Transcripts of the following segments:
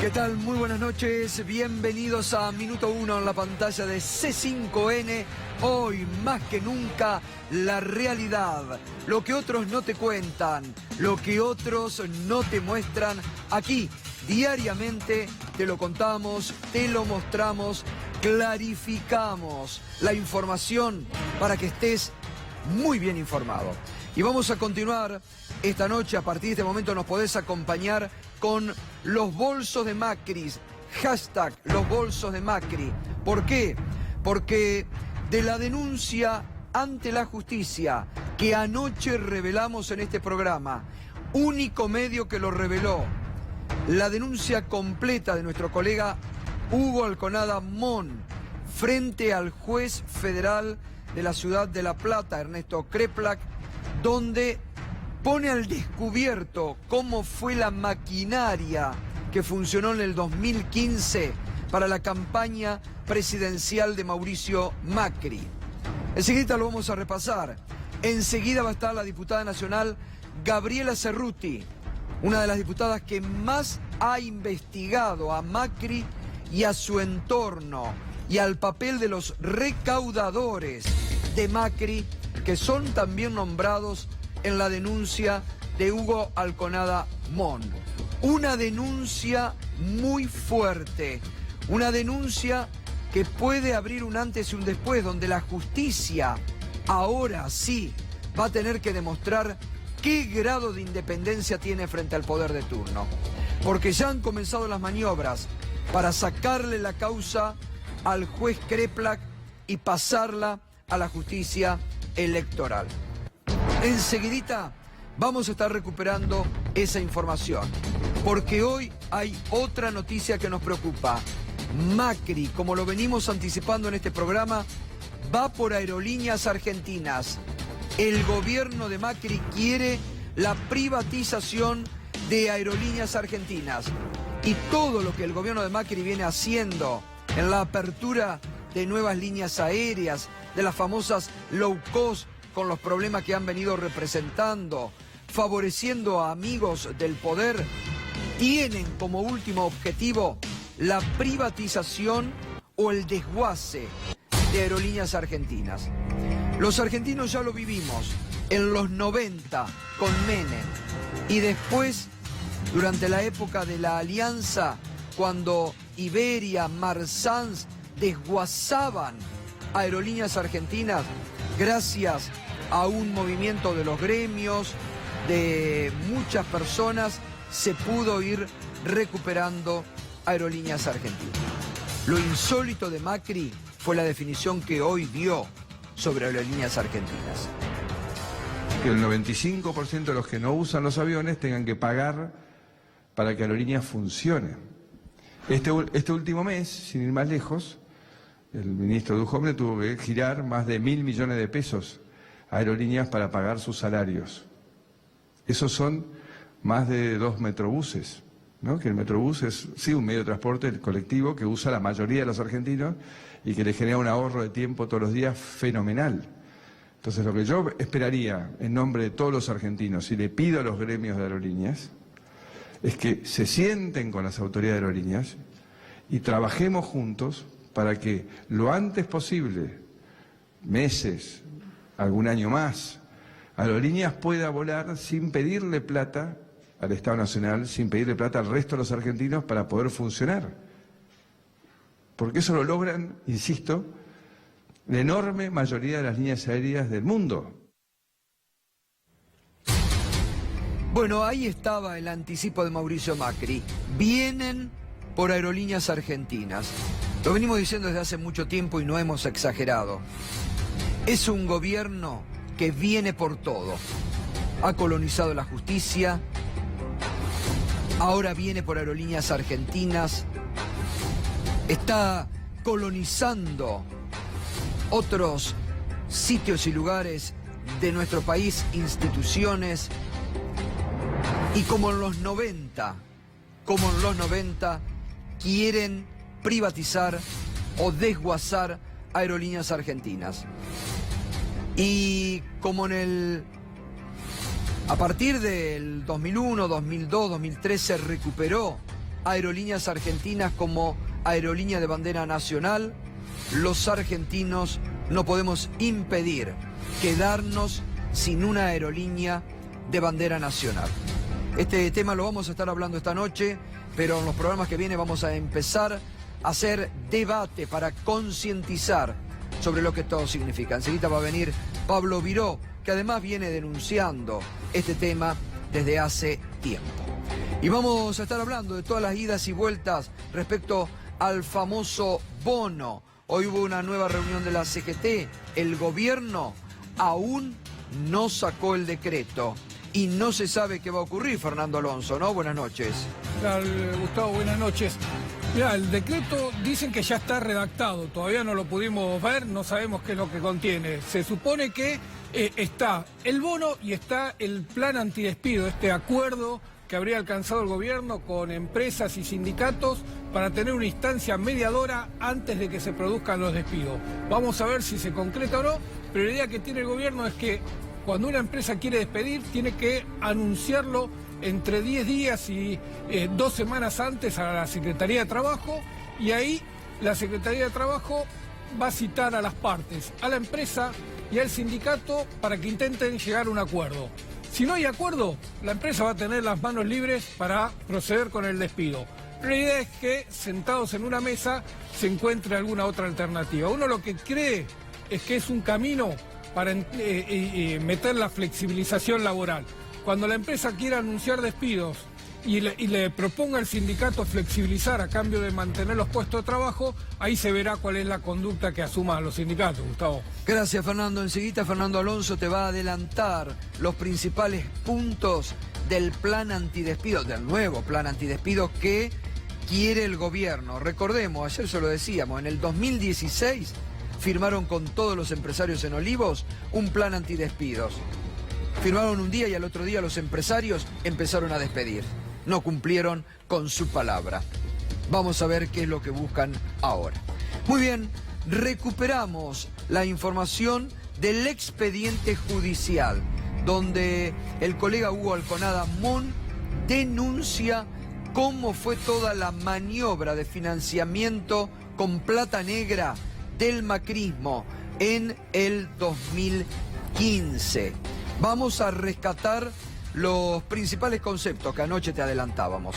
¿Qué tal? Muy buenas noches, bienvenidos a Minuto 1 en la pantalla de C5N. Hoy, más que nunca, la realidad, lo que otros no te cuentan, lo que otros no te muestran, aquí, diariamente, te lo contamos, te lo mostramos, clarificamos la información para que estés muy bien informado. Y vamos a continuar esta noche, a partir de este momento nos podés acompañar con los bolsos de Macri, hashtag los bolsos de Macri. ¿Por qué? Porque de la denuncia ante la justicia que anoche revelamos en este programa, único medio que lo reveló, la denuncia completa de nuestro colega Hugo Alconada Mon frente al juez federal de la ciudad de La Plata, Ernesto Kreplak, donde pone al descubierto cómo fue la maquinaria que funcionó en el 2015 para la campaña presidencial de Mauricio Macri. Enseguida lo vamos a repasar. Enseguida va a estar la diputada nacional Gabriela Cerruti, una de las diputadas que más ha investigado a Macri y a su entorno y al papel de los recaudadores de Macri, que son también nombrados en la denuncia de Hugo Alconada Mon. Una denuncia muy fuerte, una denuncia que puede abrir un antes y un después, donde la justicia ahora sí va a tener que demostrar qué grado de independencia tiene frente al poder de turno. Porque ya han comenzado las maniobras para sacarle la causa al juez Kreplak y pasarla a la justicia electoral. Enseguidita vamos a estar recuperando esa información, porque hoy hay otra noticia que nos preocupa. Macri, como lo venimos anticipando en este programa, va por Aerolíneas Argentinas. El gobierno de Macri quiere la privatización de Aerolíneas Argentinas. Y todo lo que el gobierno de Macri viene haciendo en la apertura de nuevas líneas aéreas, de las famosas low cost, con los problemas que han venido representando, favoreciendo a amigos del poder, tienen como último objetivo la privatización o el desguace de Aerolíneas Argentinas. Los argentinos ya lo vivimos en los 90 con Menem y después, durante la época de la Alianza, cuando Iberia, Marsans desguazaban Aerolíneas Argentinas, gracias a un movimiento de los gremios, de muchas personas, se pudo ir recuperando Aerolíneas Argentinas. Lo insólito de Macri fue la definición que hoy dio sobre Aerolíneas Argentinas. Que el 95% de los que no usan los aviones tengan que pagar para que Aerolíneas funcione. Este último mes, sin ir más lejos, el ministro Duhovne tuvo que girar más de 1.000 millones de pesos a Aerolíneas para pagar sus salarios. Esos son más de 2 metrobuses, ¿no? Que el metrobús es, sí, un medio de transporte colectivo que usa la mayoría de los argentinos y que le genera un ahorro de tiempo todos los días fenomenal. Entonces, lo que yo esperaría en nombre de todos los argentinos y le pido a los gremios de aerolíneas es que se sienten con las autoridades de aerolíneas y trabajemos juntos para que lo antes posible, meses, algún año más, Aerolíneas pueda volar sin pedirle plata al Estado Nacional, sin pedirle plata al resto de los argentinos para poder funcionar. Porque eso lo logran, insisto, la enorme mayoría de las líneas aéreas del mundo. Bueno, ahí estaba el anticipo de Mauricio Macri. Vienen por Aerolíneas Argentinas. Lo venimos diciendo desde hace mucho tiempo y no hemos exagerado. Es un gobierno que viene por todo. Ha colonizado la justicia, ahora viene por Aerolíneas Argentinas, está colonizando otros sitios y lugares de nuestro país, instituciones, y como en los 90, quieren privatizar o desguazar Aerolíneas Argentinas. Y como a partir del 2001, 2002, 2003 se recuperó aerolíneas argentinas como aerolínea de bandera nacional, los argentinos no podemos impedir quedarnos sin una aerolínea de bandera nacional. Este tema lo vamos a estar hablando esta noche, pero en los programas que vienen vamos a empezar a hacer debate para concientizar sobre lo que todo significa. Enseguida va a venir Pablo Viró, que además viene denunciando este tema desde hace tiempo. Y vamos a estar hablando de todas las idas y vueltas respecto al famoso bono. Hoy hubo una nueva reunión de la CGT. El gobierno aún no sacó el decreto y no se sabe qué va a ocurrir, Fernando Alonso, ¿no? Buenas noches. Gustavo, buenas noches. Mirá, el decreto dicen que ya está redactado, todavía no lo pudimos ver, no sabemos qué es lo que contiene. Se supone que está el bono y está el plan antidespido, este acuerdo que habría alcanzado el gobierno con empresas y sindicatos para tener una instancia mediadora antes de que se produzcan los despidos. Vamos a ver si se concreta o no, pero la idea que tiene el gobierno es que cuando una empresa quiere despedir tiene que anunciarlo entre 10 días y 2 semanas antes a la Secretaría de Trabajo, y ahí la Secretaría de Trabajo va a citar a las partes, a la empresa y al sindicato para que intenten llegar a un acuerdo. Si no hay acuerdo, la empresa va a tener las manos libres para proceder con el despido. La idea es que sentados en una mesa se encuentre alguna otra alternativa. Uno lo que cree es que es un camino para meter la flexibilización laboral. Cuando la empresa quiera anunciar despidos y le proponga al sindicato flexibilizar a cambio de mantener los puestos de trabajo, ahí se verá cuál es la conducta que asuman los sindicatos, Gustavo. Gracias, Fernando. Enseguida Fernando Alonso te va a adelantar los principales puntos del plan antidespido, del nuevo plan antidespido que quiere el gobierno. Recordemos, ayer se lo decíamos, en el 2016 firmaron con todos los empresarios en Olivos un plan antidespidos. Firmaron un día y al otro día los empresarios empezaron a despedir. No cumplieron con su palabra. Vamos a ver qué es lo que buscan ahora. Muy bien, recuperamos la información del expediente judicial, donde el colega Hugo Alconada Mon denuncia cómo fue toda la maniobra de financiamiento con plata negra del macrismo en el 2015. Vamos a rescatar los principales conceptos que anoche te adelantábamos.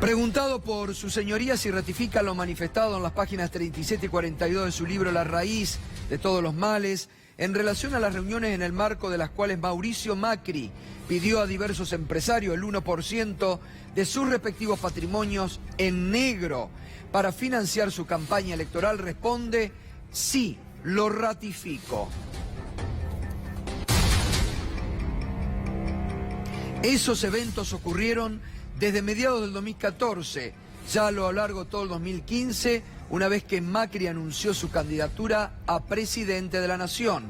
Preguntado por su señoría si ratifica lo manifestado en las páginas 37 y 42 de su libro La raíz de todos los males, en relación a las reuniones en el marco de las cuales Mauricio Macri pidió a diversos empresarios el 1% de sus respectivos patrimonios en negro para financiar su campaña electoral, responde: sí, lo ratifico. Esos eventos ocurrieron desde mediados del 2014, ya a lo largo de todo el 2015, una vez que Macri anunció su candidatura a presidente de la Nación.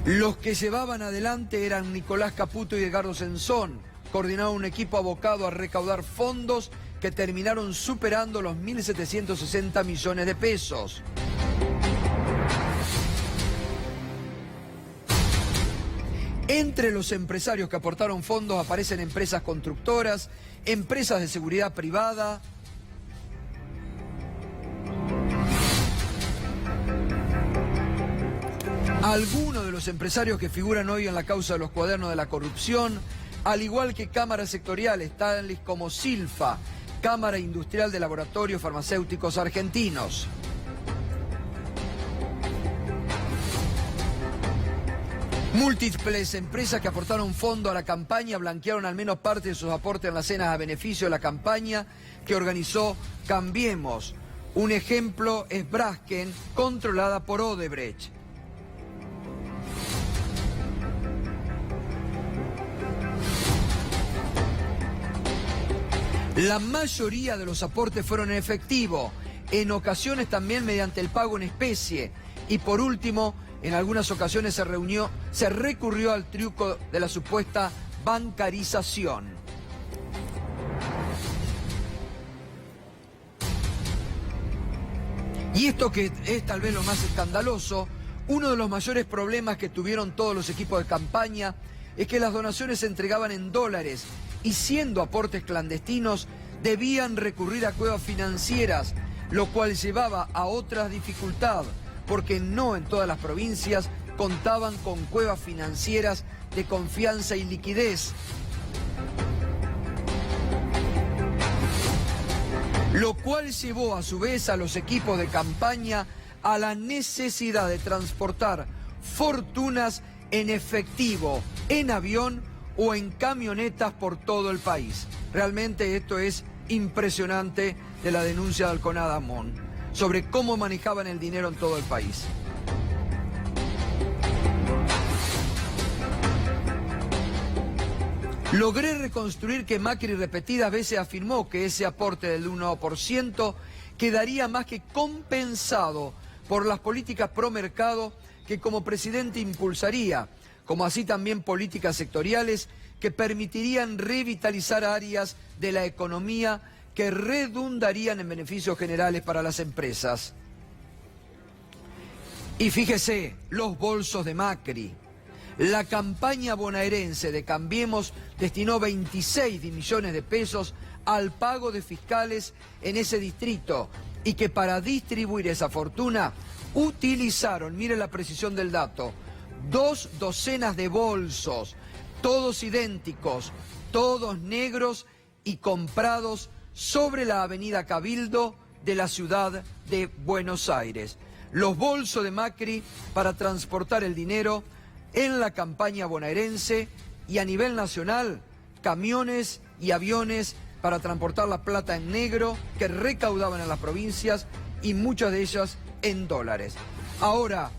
Los que llevaban adelante eran Nicolás Caputo y Edgardo Sensón. Coordinaron un equipo abocado a recaudar fondos que terminaron superando los 1.760 millones de pesos. Entre los empresarios que aportaron fondos aparecen empresas constructoras, empresas de seguridad privada, algunos de los empresarios que figuran hoy en la causa de los cuadernos de la corrupción, al igual que cámaras sectoriales tales como Silfa, Cámara Industrial de Laboratorios Farmacéuticos Argentinos. Múltiples empresas que aportaron fondo a la campaña blanquearon al menos parte de sus aportes en las cenas a beneficio de la campaña que organizó Cambiemos. Un ejemplo es Braskem, controlada por Odebrecht. La mayoría de los aportes fueron en efectivo, en ocasiones también mediante el pago en especie. Y por último, en algunas ocasiones se recurrió al truco de la supuesta bancarización. Y esto que es tal vez lo más escandaloso, uno de los mayores problemas que tuvieron todos los equipos de campaña es que las donaciones se entregaban en dólares y siendo aportes clandestinos debían recurrir a cuevas financieras, lo cual llevaba a otras dificultades, porque no en todas las provincias contaban con cuevas financieras de confianza y liquidez. Lo cual llevó a su vez a los equipos de campaña a la necesidad de transportar fortunas en efectivo, en avión o en camionetas por todo el país. Realmente esto es impresionante de la denuncia de Alconada Amón sobre cómo manejaban el dinero en todo el país. Logré reconstruir que Macri repetidas veces afirmó que ese aporte del 1% quedaría más que compensado por las políticas pro mercado que como presidente impulsaría, como así también políticas sectoriales que permitirían revitalizar áreas de la economía que redundarían en beneficios generales para las empresas. Y fíjese, los bolsos de Macri. La campaña bonaerense de Cambiemos destinó 26 millones de pesos al pago de fiscales en ese distrito y que para distribuir esa fortuna utilizaron, mire la precisión del dato, 2 docenas de bolsos, todos idénticos, todos negros y comprados sobre la avenida Cabildo de la ciudad de Buenos Aires. Los bolsos de Macri para transportar el dinero en la campaña bonaerense y a nivel nacional, camiones y aviones para transportar la plata en negro que recaudaban en las provincias y muchas de ellas en dólares. Ahora,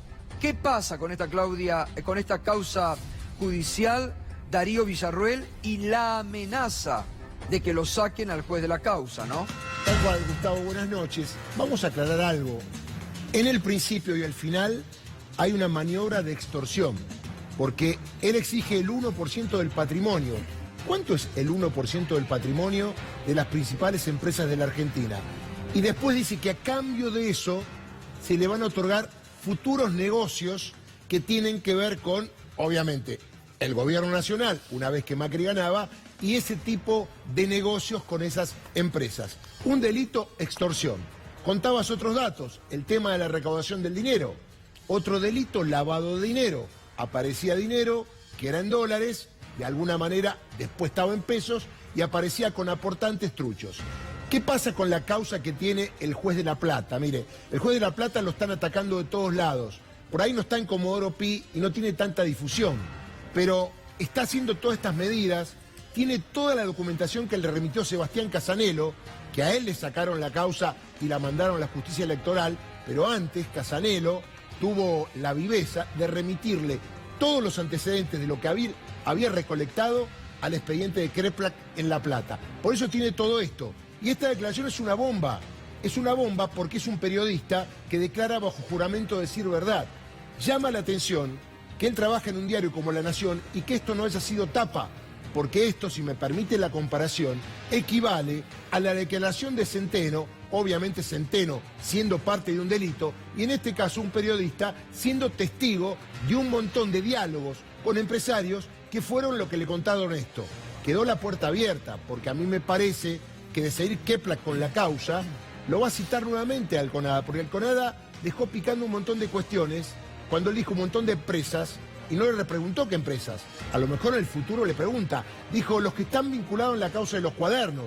¿qué pasa con esta causa judicial? Darío Villarruel y la amenaza de que lo saquen al juez de la causa, ¿no? Tal cual, Gustavo, buenas noches. Vamos a aclarar algo. En el principio y el final hay una maniobra de extorsión, porque él exige el 1% del patrimonio. ¿Cuánto es el 1% del patrimonio de las principales empresas de la Argentina? Y después dice que a cambio de eso se le van a otorgar futuros negocios que tienen que ver con, obviamente, el gobierno nacional, una vez que Macri ganaba, y ese tipo de negocios con esas empresas. Un delito, extorsión. Contabas otros datos, el tema de la recaudación del dinero. Otro delito, lavado de dinero. Aparecía dinero que era en dólares, de alguna manera después estaba en pesos y aparecía con aportantes truchos. ¿Qué pasa con la causa que tiene el juez de La Plata? Mire, el juez de La Plata lo están atacando de todos lados. Por ahí no está en Comodoro Pi y no tiene tanta difusión, pero está haciendo todas estas medidas, tiene toda la documentación que le remitió Sebastián Casanelo, que a él le sacaron la causa y la mandaron a la justicia electoral, pero antes Casanelo tuvo la viveza de remitirle todos los antecedentes de lo que había recolectado al expediente de Kreplak en La Plata. Por eso tiene todo esto. Y esta declaración es una bomba. Es una bomba porque es un periodista que declara bajo juramento decir verdad. Llama la atención que él trabaja en un diario como La Nación y que esto no haya sido tapa, porque esto, si me permite la comparación, equivale a la declaración de Centeno, obviamente Centeno siendo parte de un delito, y en este caso un periodista siendo testigo de un montón de diálogos con empresarios que fueron lo que le contaron esto. Quedó la puerta abierta, porque a mí me parece que de seguir Kreplak con la causa, lo va a citar nuevamente a Alconada, porque Alconada dejó picando un montón de cuestiones cuando él dijo un montón de empresas y no le repreguntó qué empresas. A lo mejor en el futuro le pregunta. Dijo, los que están vinculados en la causa de los cuadernos.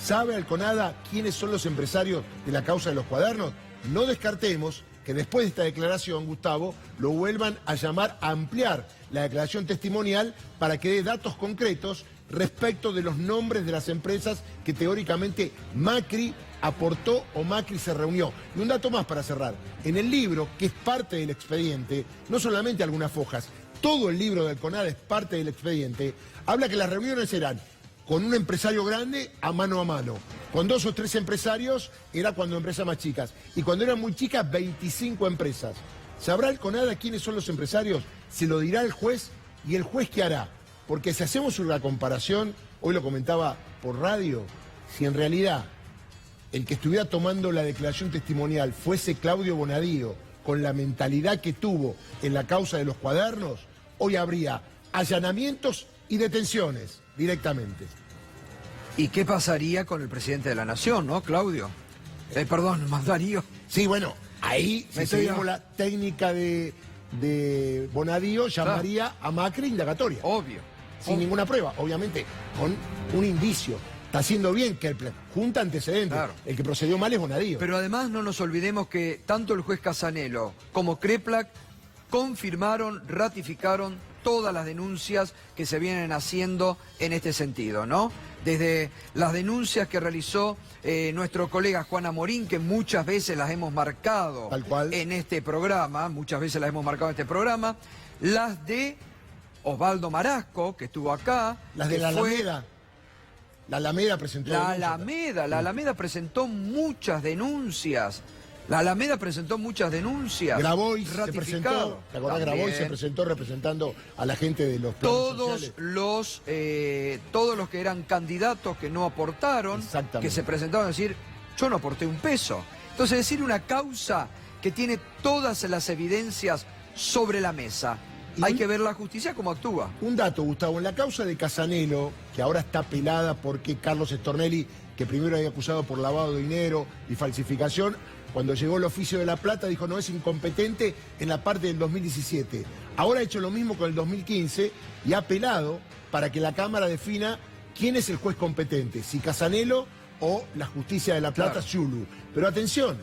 ¿Sabe Alconada quiénes son los empresarios de la causa de los cuadernos? No descartemos que después de esta declaración, Gustavo, lo vuelvan a llamar a ampliar la declaración testimonial para que dé datos concretos respecto de los nombres de las empresas que teóricamente Macri aportó o Macri se reunió. Y un dato más para cerrar. En el libro, que es parte del expediente, no solamente algunas fojas, todo el libro de Alconada es parte del expediente, habla que las reuniones eran con un empresario grande a mano, con 2 o 3 empresarios era cuando empresas más chicas, y cuando eran muy chicas 25 empresas. ¿Sabrá Alconada quiénes son los empresarios? Se lo dirá el juez, y el juez ¿qué hará? Porque si hacemos una comparación, hoy lo comentaba por radio, si en realidad el que estuviera tomando la declaración testimonial fuese Claudio Bonadío, con la mentalidad que tuvo en la causa de los cuadernos, hoy habría allanamientos y detenciones directamente. ¿Y qué pasaría con el presidente de la Nación, no, Claudio? Perdón, Darío. Sí, bueno, ahí, si seguimos la técnica de Bonadío, llamaría a Macri indagatoria. Obvio. Sin ninguna prueba, obviamente, con un indicio. Está haciendo bien que junta antecedentes. Claro. El que procedió mal es Bonadío. Pero además no nos olvidemos que tanto el juez Casanelo como Kreplak confirmaron, ratificaron todas las denuncias que se vienen haciendo en este sentido, ¿no? Desde las denuncias que realizó nuestro colega Juan Amorín, que muchas veces las hemos marcado Tal cual. en este programa, las de Osvaldo Marasco, que estuvo acá. Las de que la fue... Alameda. La Alameda presentó La denuncias. Alameda presentó muchas denuncias. Grabois se ratificado. presentó, ¿te acordás? También. Grabois se presentó representando a la gente de los planes sociales. Todos los que eran candidatos que no aportaron, Exactamente. que se presentaron a decir, yo no aporté un peso. Entonces, decir una causa que tiene todas las evidencias sobre la mesa. Hay que ver la justicia cómo actúa. Un dato, Gustavo, en la causa de Casanelo, que ahora está pelada porque Carlos Stornelli, que primero había acusado por lavado de dinero y falsificación, cuando llegó el oficio de La Plata dijo no, es incompetente en la parte del 2017. Ahora ha hecho lo mismo con el 2015 y ha apelado para que la Cámara defina quién es el juez competente, si Casanelo o la justicia de La Plata, Claro. Xulu. Pero atención,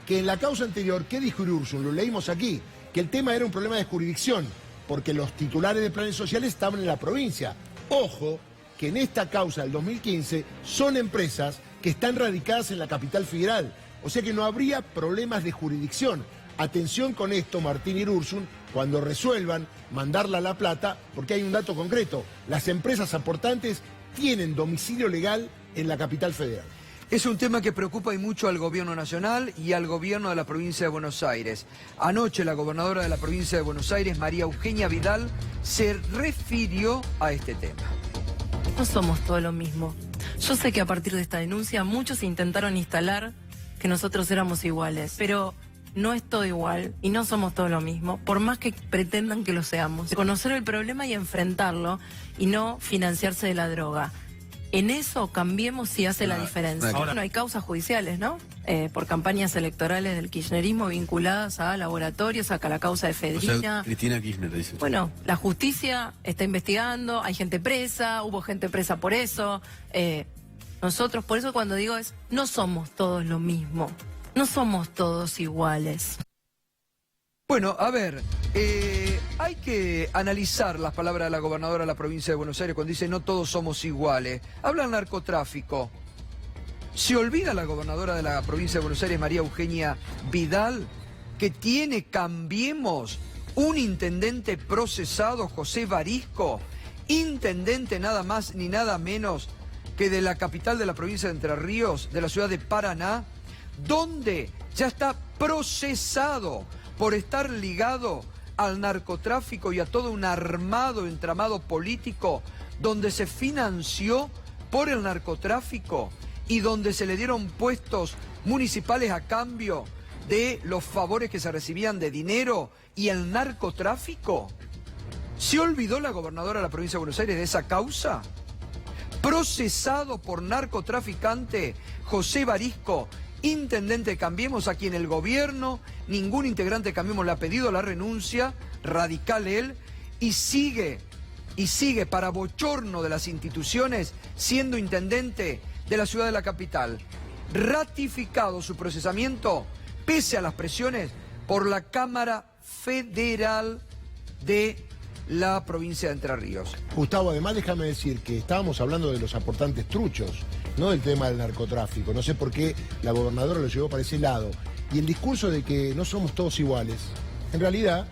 que en la causa anterior, ¿qué dijo Ursun? Lo leímos aquí, que el tema era un problema de jurisdicción, porque los titulares de planes sociales estaban en la provincia. Ojo, que en esta causa del 2015 son empresas que están radicadas en la capital federal. O sea que no habría problemas de jurisdicción. Atención con esto, Martín Irursun, cuando resuelvan mandarla a La Plata, porque hay un dato concreto. Las empresas aportantes tienen domicilio legal en la capital federal. Es un tema que preocupa y mucho al gobierno nacional y al gobierno de la provincia de Buenos Aires. Anoche la gobernadora de la provincia de Buenos Aires, María Eugenia Vidal, se refirió a este tema. No somos todo lo mismo. Yo sé que a partir de esta denuncia muchos intentaron instalar que nosotros éramos iguales, pero no es todo igual y no somos todo lo mismo, por más que pretendan que lo seamos. Conocer el problema y enfrentarlo y no financiarse de la droga. En eso Cambiemos si hace la diferencia. Ahora, Bueno, hay causas judiciales, ¿no? Por campañas electorales del kirchnerismo vinculadas a laboratorios, a la causa de o Fedrina. sea, Cristina Kirchner dice. Bueno, la justicia está investigando, hay gente presa, hubo gente presa por eso. Nosotros, por eso cuando digo no somos todos lo mismo, no somos todos iguales. Bueno, a ver, hay que analizar las palabras de la gobernadora de la provincia de Buenos Aires cuando dice no todos somos iguales. Habla del narcotráfico. ¿Se olvida la gobernadora de la provincia de Buenos Aires, María Eugenia Vidal, que tiene Cambiemos un intendente procesado, José Barisco, intendente nada más ni nada menos que de la capital de la provincia de Entre Ríos, de la ciudad de Paraná, donde ya está procesado por estar ligado al narcotráfico y a todo un entramado político donde se financió por el narcotráfico y donde se le dieron puestos municipales a cambio de los favores que se recibían de dinero y el narcotráfico? ¿Se olvidó la gobernadora de la provincia de Buenos Aires de esa causa? Procesado por narcotraficante José Barisco, intendente de Cambiemos, a quien el gobierno, ningún integrante de Cambiemos le ha pedido la renuncia, radical él, y sigue para bochorno de las instituciones siendo intendente de la ciudad de la capital. Ratificado su procesamiento, pese a las presiones, por la Cámara Federal de la provincia de Entre Ríos. Gustavo, además déjame decir que estábamos hablando de los aportantes truchos, no del tema del narcotráfico. No sé por qué la gobernadora lo llevó para ese lado. Y el discurso de que no somos todos iguales, en realidad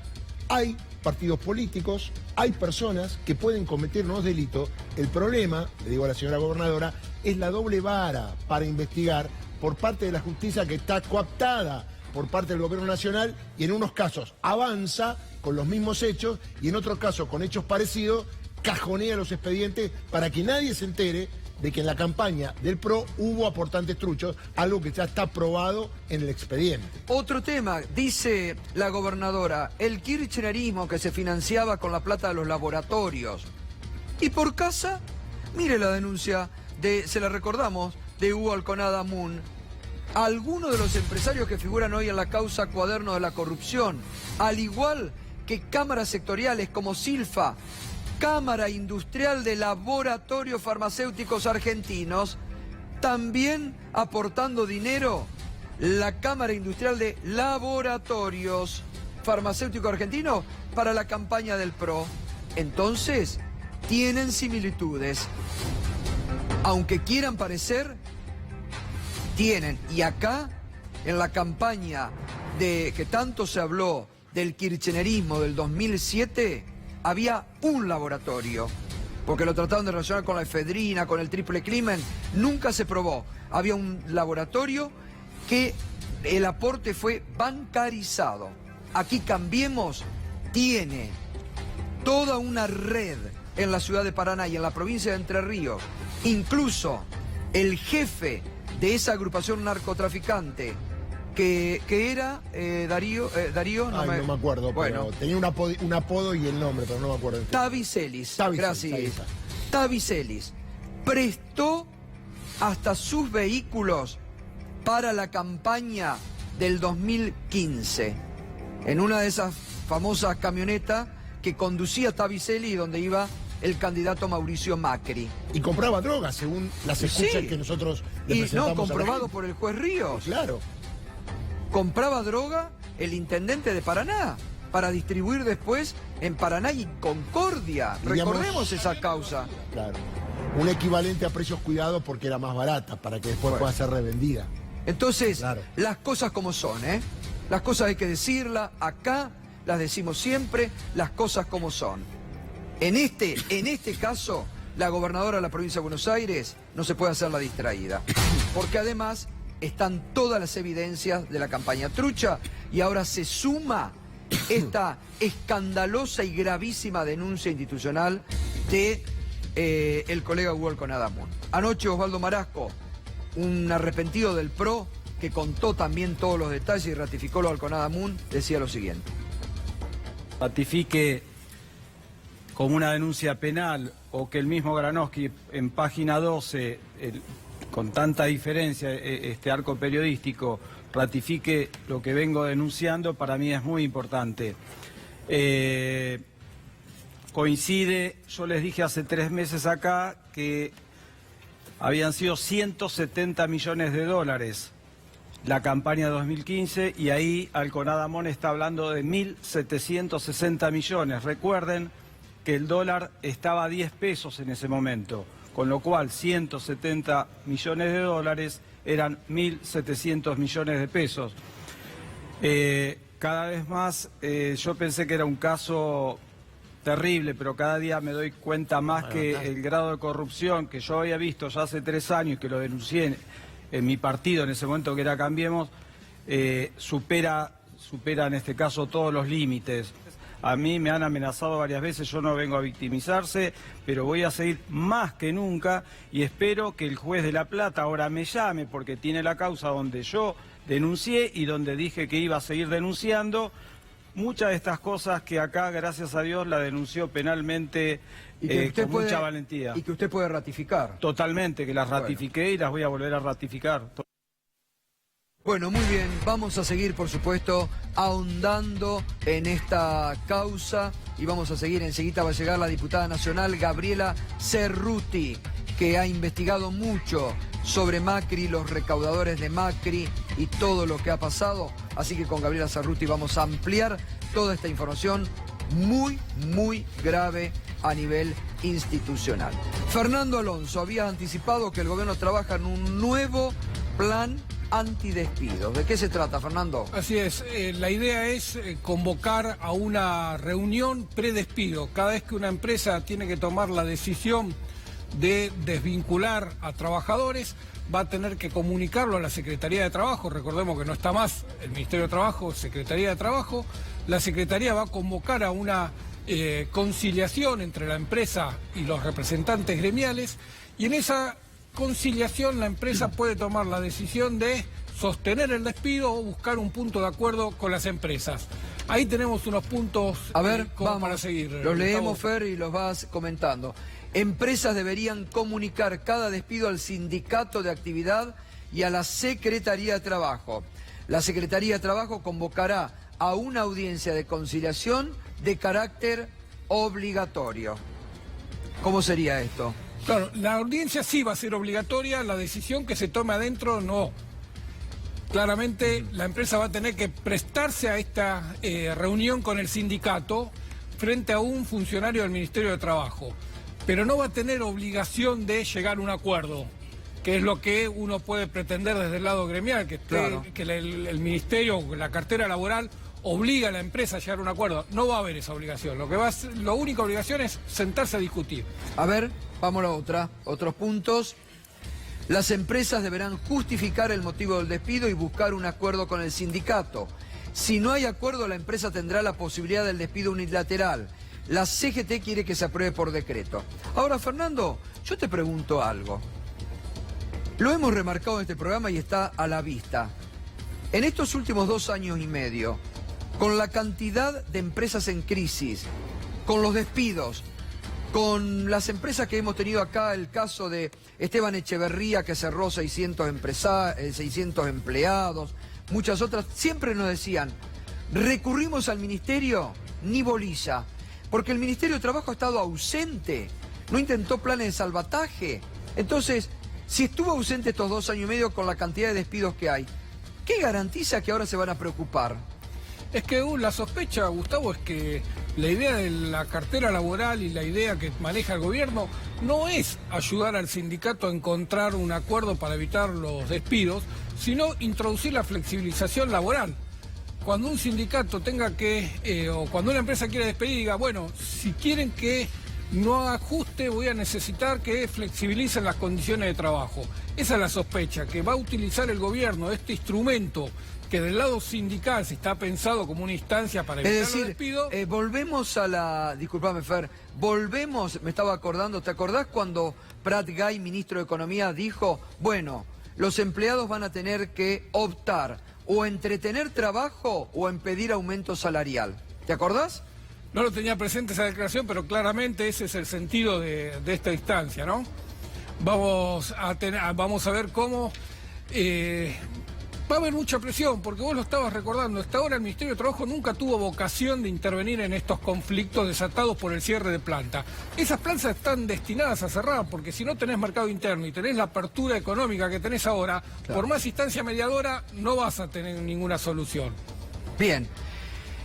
hay partidos políticos, hay personas que pueden cometer unos delitos. El problema, le digo a la señora gobernadora, es la doble vara para investigar por parte de la justicia que está coaptada por parte del gobierno nacional y en unos casos avanza con los mismos hechos y en otros casos con hechos parecidos cajonea los expedientes para que nadie se entere de que en la campaña del PRO hubo aportantes truchos, algo que ya está probado en el expediente. Otro tema, dice la gobernadora, el kirchnerismo que se financiaba con la plata de los laboratorios. Y por casa, mire la denuncia se la recordamos, de Hugo Alconada Moon. Algunos de los empresarios que figuran hoy en la causa Cuaderno de la Corrupción, al igual que cámaras sectoriales como Silfa, Cámara Industrial de Laboratorios Farmacéuticos Argentinos, también aportando dinero, la Cámara Industrial de Laboratorios Farmacéuticos Argentinos para la campaña del PRO. Entonces, tienen similitudes. Aunque quieran parecer, tienen. Y acá, en la campaña de que tanto se habló del kirchnerismo del 2007, había un laboratorio, porque lo trataron de relacionar con la efedrina, con el triple crimen, nunca se probó. Había un laboratorio que el aporte fue bancarizado. Aquí Cambiemos tiene toda una red en la ciudad de Paraná y en la provincia de Entre Ríos. Incluso el jefe de esa agrupación narcotraficante, que era Darío, no me acuerdo, bueno, pero tenía un apodo y el nombre, pero no me acuerdo. Tavi Celis, gracias. Celis. Tavi Celis prestó hasta sus vehículos para la campaña del 2015, en una de esas famosas camionetas que conducía Tavi Celis y donde iba el candidato Mauricio Macri. Y compraba drogas, según las escuchas que nosotros le presentamos. Y no, comprobado por el juez Ríos. Claro. Compraba droga el intendente de Paraná para distribuir después en Paraná y Concordia. Digamos, recordemos esa causa. Claro. Un equivalente a precios cuidados porque era más barata, para que después pueda ser revendida. Entonces, claro, las cosas como son, ¿eh? Las cosas hay que decirlas, acá las decimos siempre, las cosas como son. En este caso, la gobernadora de la provincia de Buenos Aires no se puede hacer la distraída, porque además están todas las evidencias de la campaña trucha y ahora se suma esta escandalosa y gravísima denuncia institucional de el colega Hugo Alconada Moon. Anoche Osvaldo Marasco, un arrepentido del PRO, que contó también todos los detalles y ratificó lo de Alconada Moon, decía lo siguiente. Ratifique como una denuncia penal o que el mismo Granowski en página 12, con tanta diferencia, este arco periodístico, ratifique lo que vengo denunciando, para mí es muy importante. Coincide, yo les dije hace 3 meses acá que habían sido 170 millones de dólares la campaña 2015 y ahí Alconada Moon está hablando de 1.760 millones. Recuerden que el dólar estaba a 10 pesos en ese momento, con lo cual 170 millones de dólares eran 1.700 millones de pesos. Cada vez más, yo pensé que era un caso terrible, pero cada día me doy cuenta más que el grado de corrupción que yo había visto ya hace 3 años, que lo denuncié en mi partido en ese momento, que era Cambiemos, supera en este caso todos los límites. A mí me han amenazado varias veces, yo no vengo a victimizarse, pero voy a seguir más que nunca y espero que el juez de La Plata ahora me llame, porque tiene la causa donde yo denuncié y donde dije que iba a seguir denunciando. Muchas de estas cosas que acá, gracias a Dios, la denunció penalmente y que usted con mucha valentía. Y que usted puede ratificar. Totalmente, que las ratifiqué y las voy a volver a ratificar. Bueno, muy bien, vamos a seguir, por supuesto, ahondando en esta causa y vamos a seguir, enseguida va a llegar la diputada nacional Gabriela Cerruti, que ha investigado mucho sobre Macri, los recaudadores de Macri y todo lo que ha pasado. Así que con Gabriela Cerruti vamos a ampliar toda esta información muy, muy grave a nivel institucional. Fernando Alonso había anticipado que el gobierno trabaja en un nuevo plan antidespidos. ¿De qué se trata, Fernando? Así es, la idea es convocar a una reunión predespido. Cada vez que una empresa tiene que tomar la decisión de desvincular a trabajadores, va a tener que comunicarlo a la Secretaría de Trabajo. Recordemos que no está más el Ministerio de Trabajo, Secretaría de Trabajo. La Secretaría va a convocar a una conciliación entre la empresa y los representantes gremiales, y en esa conciliación la empresa puede tomar la decisión de sostener el despido o buscar un punto de acuerdo con las empresas. Ahí tenemos unos puntos A ver, como vamos, para seguir. los leemos, Gustavo. Fer, y los vas comentando. Empresas deberían comunicar cada despido al sindicato de actividad y a la Secretaría de Trabajo. La Secretaría de Trabajo convocará a una audiencia de conciliación de carácter obligatorio. ¿Cómo sería esto? Claro, la audiencia sí va a ser obligatoria, la decisión que se tome adentro no. Claramente la empresa va a tener que prestarse a esta reunión con el sindicato frente a un funcionario del Ministerio de Trabajo, pero no va a tener obligación de llegar a un acuerdo, que es lo que uno puede pretender desde el lado gremial, que, Claro. que el Ministerio, la cartera laboral, obliga a la empresa a llegar a un acuerdo. No va a haber esa obligación, la única obligación es sentarse a discutir. A ver, vamos a la otra. Otros puntos. Las empresas deberán justificar el motivo del despido y buscar un acuerdo con el sindicato. Si no hay acuerdo, la empresa tendrá la posibilidad del despido unilateral. La CGT quiere que se apruebe por decreto. Ahora, Fernando, yo te pregunto algo. Lo hemos remarcado en este programa y está a la vista. En estos últimos 2 años y medio, con la cantidad de empresas en crisis, con los despidos, con las empresas que hemos tenido acá, el caso de Esteban Echeverría, que cerró 600 empleados, muchas otras, siempre nos decían, recurrimos al ministerio, ni bolilla, porque el Ministerio de Trabajo ha estado ausente, no intentó planes de salvataje. Entonces, si estuvo ausente estos 2 años y medio con la cantidad de despidos que hay, ¿qué garantiza que ahora se van a preocupar? Es que la sospecha, Gustavo, es que la idea de la cartera laboral y la idea que maneja el gobierno no es ayudar al sindicato a encontrar un acuerdo para evitar los despidos, sino introducir la flexibilización laboral. Cuando un sindicato tenga que, o cuando una empresa quiere despedir, diga, bueno, si quieren que no ajuste, voy a necesitar que flexibilicen las condiciones de trabajo. Esa es la sospecha, que va a utilizar el gobierno este instrumento que del lado sindical se está pensado como una instancia para evitar Es decir, los despidos. volvemos a la... Disculpame, Fer. Volvemos, me estaba acordando, ¿te acordás cuando Prat Gay, ministro de Economía, dijo, bueno, los empleados van a tener que optar o entre tener trabajo o en pedir aumento salarial? ¿Te acordás? No lo tenía presente esa declaración, pero claramente ese es el sentido de esta instancia, ¿no? Vamos a ver cómo... va a haber mucha presión, porque vos lo estabas recordando, hasta ahora el Ministerio de Trabajo nunca tuvo vocación de intervenir en estos conflictos desatados por el cierre de planta. Esas plantas están destinadas a cerrar, porque si no tenés mercado interno y tenés la apertura económica que tenés ahora, Claro. por más instancia mediadora no vas a tener ninguna solución. Bien.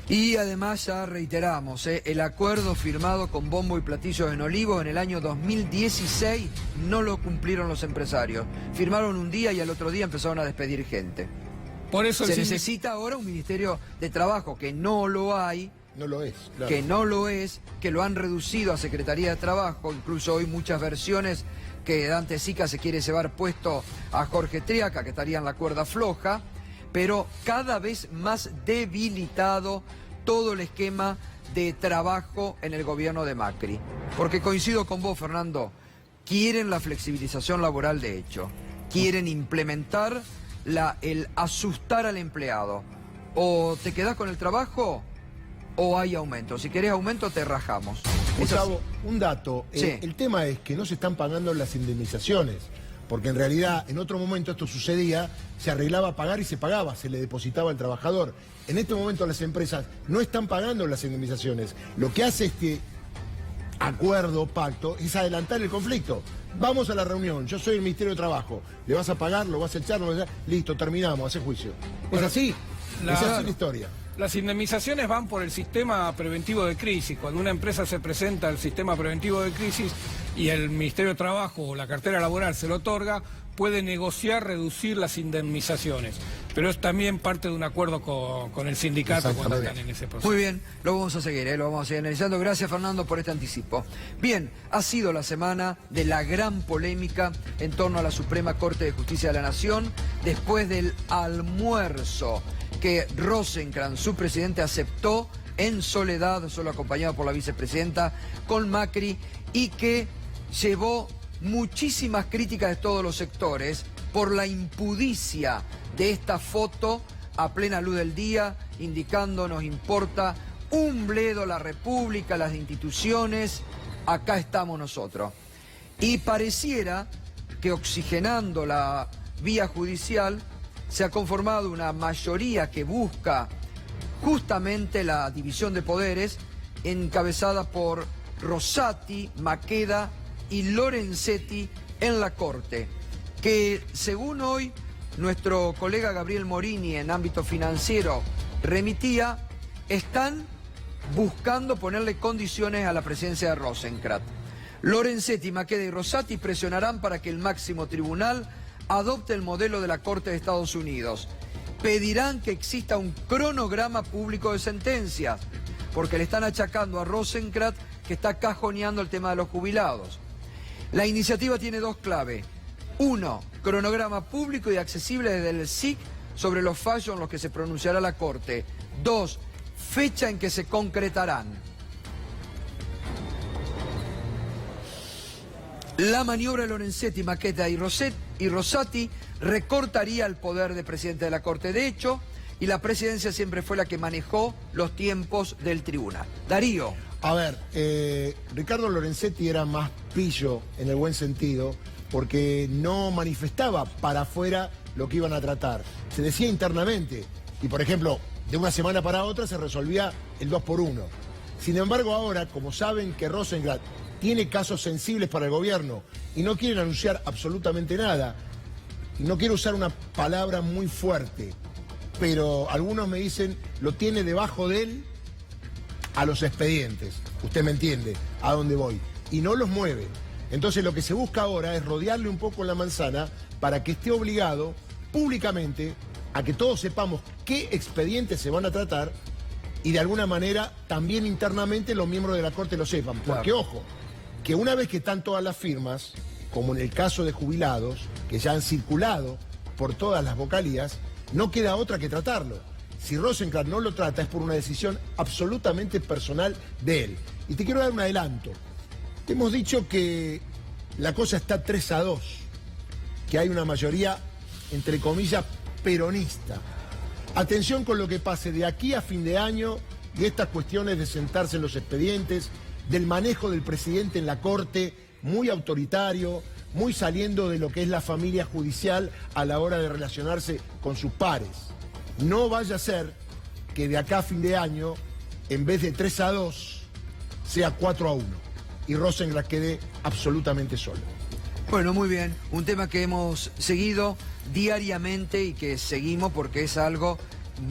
Y además ya reiteramos, el acuerdo firmado con bombo y platillos en Olivos en el año 2016 no lo cumplieron los empresarios. Firmaron un día y al otro día empezaron a despedir gente. Por eso Se el necesita ahora un Ministerio de Trabajo, que no lo hay, No lo es, claro. que no lo es, que lo han reducido a Secretaría de Trabajo, incluso hoy muchas versiones que Dante Sica se quiere llevar puesto a Jorge Triaca, que estaría en la cuerda floja, pero cada vez más debilitado todo el esquema de trabajo en el gobierno de Macri. Porque coincido con vos, Fernando, quieren la flexibilización laboral de hecho, quieren implementar el asustar al empleado. O te quedás con el trabajo o hay aumento. Si querés aumento te rajamos. Es así. Gustavo, un dato. Sí. El tema es que no se están pagando las indemnizaciones, porque en realidad en otro momento esto sucedía, se arreglaba a pagar y se pagaba, se le depositaba al trabajador. En este momento las empresas no están pagando las indemnizaciones. Lo que hace este acuerdo, pacto, es adelantar el conflicto. Vamos a la reunión, yo soy el Ministerio de Trabajo, ¿le vas a pagar, lo vas a echar, no lo vas a echar? Listo, terminamos, hace juicio. ¿Es así? Esa es la historia. Las indemnizaciones van por el sistema preventivo de crisis. Cuando una empresa se presenta al sistema preventivo de crisis y el Ministerio de Trabajo o la cartera laboral se lo otorga, puede negociar reducir las indemnizaciones. Pero es también parte de un acuerdo con el sindicato cuando están en ese proceso. Muy bien, lo vamos a seguir, lo vamos a seguir analizando. Gracias, Fernando, por este anticipo. Bien, ha sido la semana de la gran polémica en torno a la Suprema Corte de Justicia de la Nación, después del almuerzo que Rosenkrantz, su presidente, aceptó en soledad, solo acompañado por la vicepresidenta, con Macri, y que llevó muchísimas críticas de todos los sectores por la impudicia de esta foto a plena luz del día, indicando nos importa un bledo la República, las instituciones, acá estamos nosotros. Y pareciera que oxigenando la vía judicial se ha conformado una mayoría que busca justamente la división de poderes, encabezada por Rosati, Maqueda y Lorenzetti en la Corte, que según hoy nuestro colega Gabriel Morini en ámbito financiero remitía, están buscando ponerle condiciones a la presidencia de Rosenkrantz. Lorenzetti, Maqueda y Rosati presionarán para que el máximo tribunal adopte el modelo de la Corte de Estados Unidos. Pedirán que exista un cronograma público de sentencias, porque le están achacando a Rosenkrantz que está cajoneando el tema de los jubilados. La iniciativa tiene dos claves. Uno, cronograma público y accesible desde el SIC sobre los fallos en los que se pronunciará la Corte. Dos, fecha en que se concretarán. La maniobra de Lorenzetti, Maqueda y Rosati recortaría el poder de presidente de la Corte. De hecho, y la presidencia siempre fue la que manejó los tiempos del tribunal. Darío. A ver, Ricardo Lorenzetti era más pillo en el buen sentido, porque no manifestaba para afuera lo que iban a tratar. Se decía internamente, y por ejemplo, de una semana para otra se resolvía el 2x1. Sin embargo, ahora, como saben que Rosenkrantz tiene casos sensibles para el gobierno y no quieren anunciar absolutamente nada, y no quiero usar una palabra muy fuerte, pero algunos me dicen, lo tiene debajo de él a los expedientes. Usted me entiende a dónde voy. Y no los mueve. Entonces lo que se busca ahora es rodearle un poco la manzana para que esté obligado públicamente a que todos sepamos qué expedientes se van a tratar y de alguna manera también internamente los miembros de la Corte lo sepan. Porque ojo, que una vez que están todas las firmas, como en el caso de jubilados, que ya han circulado por todas las vocalías, no queda otra que tratarlo. Si Rosenkrantz no lo trata es por una decisión absolutamente personal de él. Y te quiero dar un adelanto. Te hemos dicho que la cosa está 3-2, que hay una mayoría, entre comillas, peronista. Atención con lo que pase de aquí a fin de año y estas cuestiones de sentarse en los expedientes, del manejo del presidente en la Corte, muy autoritario, muy saliendo de lo que es la familia judicial a la hora de relacionarse con sus pares. No vaya a ser que de acá a fin de año, en vez de 3-2, sea 4-1 y Rosenkrantz quede absolutamente solo. Bueno, muy bien. Un tema que hemos seguido diariamente y que seguimos porque es algo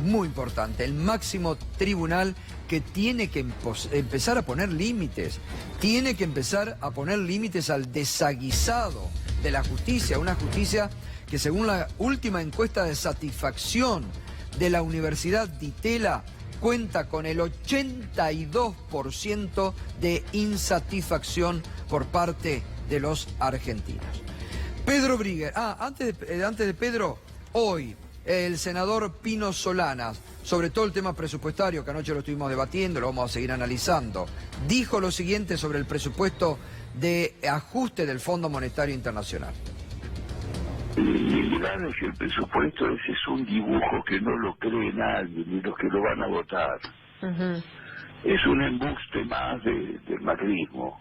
muy importante. El máximo tribunal que tiene que empezar a poner límites. Tiene que empezar a poner límites al desaguisado de la justicia. Una justicia que según la última encuesta de satisfacción de la Universidad Di Tella cuenta con el 82% de insatisfacción por parte de los argentinos. Pedro Briguer. Antes de Pedro, hoy el senador Pino Solanas, sobre todo el tema presupuestario, que anoche lo estuvimos debatiendo, lo vamos a seguir analizando, dijo lo siguiente sobre el presupuesto de ajuste del Fondo Monetario Internacional. Claro, que el presupuesto ese es un dibujo que no lo cree nadie, ni los que lo van a votar. Es un embuste más del macrismo.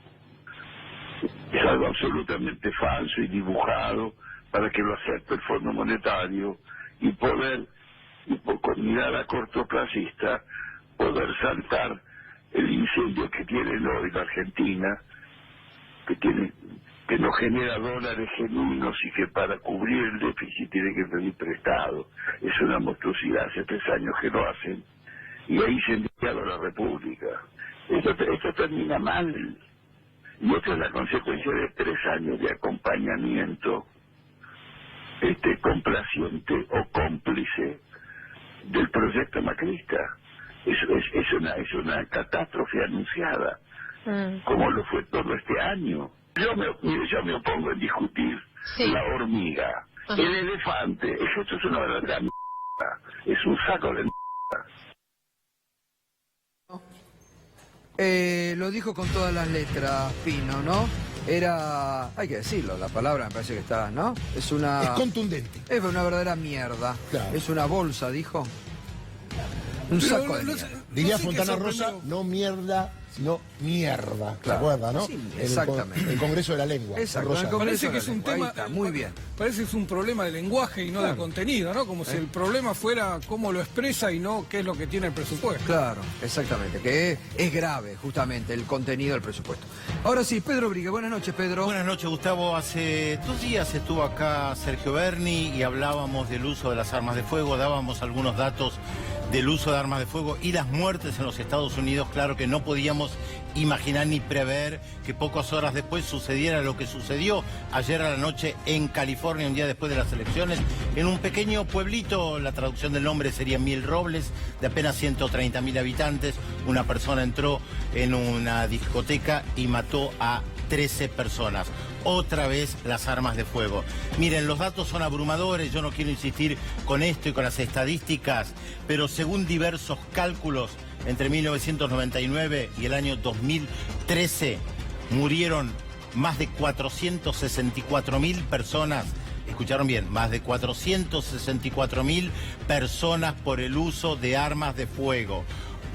Es algo absolutamente falso y dibujado para que lo acepte el Fondo Monetario y poder, con mirada cortoplacista, poder saltar el incendio que tiene hoy la Argentina, que no genera dólares genuinos y que para cubrir el déficit tiene que pedir prestado. Es una monstruosidad, hace 3 años que lo hacen, y ahí se ha enviado la República. Esto termina mal, y esto es la consecuencia de 3 años de acompañamiento complaciente o cómplice del proyecto macrista. Es una catástrofe anunciada, como lo fue todo este año. Yo me opongo en discutir la hormiga. El elefante, esto es una verdadera mierda. Es un saco de mierda. Lo dijo con todas las letras, Pino, ¿no? era, hay que decirlo, la palabra me parece que está, ¿no? Es contundente. Es una verdadera mierda. Claro. Es una bolsa, dijo. Un saco de mierda. Diría sé qué Fontana sorprendió. Rosa, no mierda, sino mierda. ¿Se Claro. acuerda, no? Sí, exactamente. El Congreso de la Lengua. Exacto, Rosa. el Congreso Parece de que la es un Lengua, tema, ahí está, muy bien. Parece que es un problema de lenguaje y no de contenido, ¿no? Como si el problema fuera cómo lo expresa y no qué es lo que tiene el presupuesto. Claro, exactamente, que es grave justamente el contenido del presupuesto. Ahora sí, Pedro Brigue, buenas noches, Pedro. Buenas noches, Gustavo. Hace 2 días estuvo acá Sergio Berni y hablábamos del uso de las armas de fuego, dábamos algunos datos del uso de armas de fuego y las muertes en los Estados Unidos. Claro que no podíamos imaginar ni prever que pocas horas después sucediera lo que sucedió ayer a la noche en California, un día después de las elecciones, en un pequeño pueblito. La traducción del nombre sería Mill Robles, de apenas 130.000 habitantes. Una persona entró en una discoteca y mató a 13 personas. Otra vez las armas de fuego. Miren, los datos son abrumadores, yo no quiero insistir con esto y con las estadísticas, pero según diversos cálculos, entre 1999 y el año 2013 murieron más de 464.000 personas. Escucharon bien, más de 464.000 personas por el uso de armas de fuego.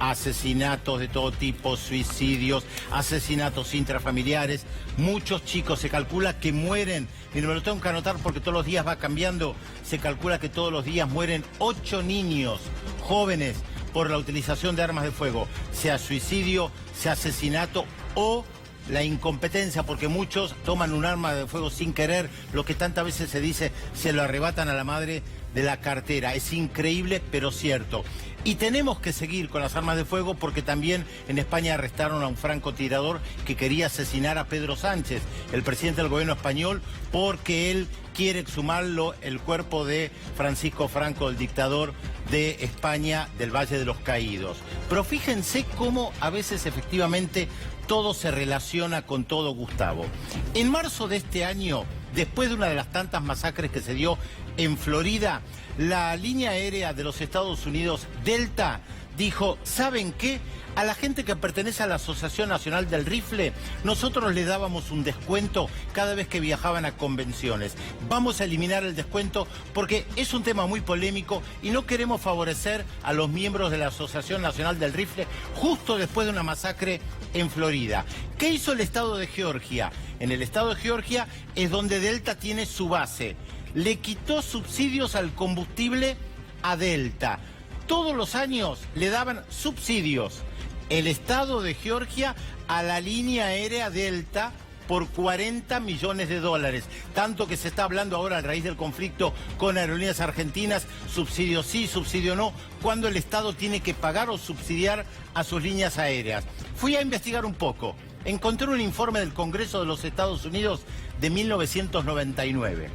Asesinatos de todo tipo, suicidios, asesinatos intrafamiliares. Muchos chicos, se calcula que mueren, y me lo tengo que anotar porque todos los días va cambiando, se calcula que todos los días mueren 8 niños jóvenes por la utilización de armas de fuego, sea suicidio, sea asesinato o la incompetencia, porque muchos toman un arma de fuego sin querer, lo que tantas veces se dice, se lo arrebatan a la madre de la cartera. Es increíble, pero cierto. Y tenemos que seguir con las armas de fuego porque también en España arrestaron a un francotirador que quería asesinar a Pedro Sánchez, el presidente del gobierno español, porque él quiere exhumarlo el cuerpo de Francisco Franco, el dictador de España del Valle de los Caídos. Pero fíjense cómo a veces efectivamente todo se relaciona con todo, Gustavo. En marzo de este año, después de una de las tantas masacres que se dio en Florida, la línea aérea de los Estados Unidos, Delta, dijo, ¿saben qué? A la gente que pertenece a la Asociación Nacional del Rifle, nosotros le dábamos un descuento cada vez que viajaban a convenciones. Vamos a eliminar el descuento porque es un tema muy polémico y no queremos favorecer a los miembros de la Asociación Nacional del Rifle justo después de una masacre en Florida. ¿Qué hizo el Estado de Georgia? En el Estado de Georgia es donde Delta tiene su base. Le quitó subsidios al combustible a Delta. Todos los años le daban subsidios el Estado de Georgia a la línea aérea Delta por 40 millones de dólares. Tanto que se está hablando ahora a raíz del conflicto con aerolíneas argentinas, subsidio sí, subsidio no, cuando el Estado tiene que pagar o subsidiar a sus líneas aéreas. Fui a investigar un poco. Encontré un informe del Congreso de los Estados Unidos de 1999.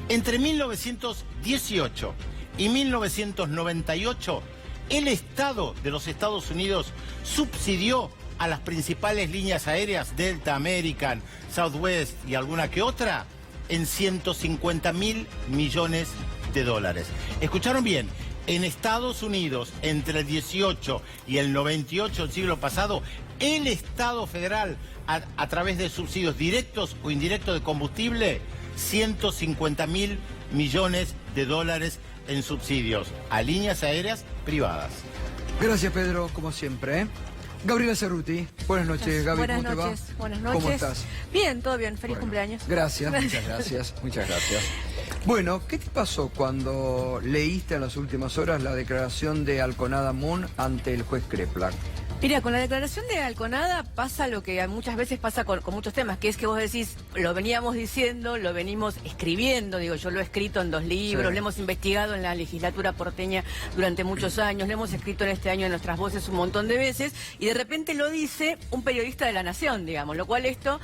Entre 1918 y 1998, el Estado de los Estados Unidos subsidió a las principales líneas aéreas, Delta, American, Southwest y alguna que otra, en 150.000 millones de dólares. ¿Escucharon bien? En Estados Unidos, entre el 18 y el 98 del siglo pasado, el Estado federal, a través de subsidios directos o indirectos de combustible, 150.000 millones de dólares en subsidios a líneas aéreas privadas. Gracias, Pedro, como siempre, ¿eh? Gabriela Cerruti, buenas noches, Gaby, buenas ¿cómo te noches, va? buenas noches. ¿Cómo estás? Bien, todo bien, feliz Bueno, cumpleaños. Gracias, muchas gracias, muchas gracias. Bueno, ¿qué te pasó cuando leíste en las últimas horas la declaración de Alconada Moon ante el juez Kreplak? Mira, con la declaración de Alconada pasa lo que muchas veces pasa con muchos temas, que es que vos decís, lo veníamos diciendo, lo venimos escribiendo, digo, yo lo he escrito en 2 libros, Sí. lo hemos investigado en la legislatura porteña durante muchos años, lo hemos escrito en este año en Nuestras Voces un montón de veces, y de repente lo dice un periodista de La Nación, digamos, lo cual esto,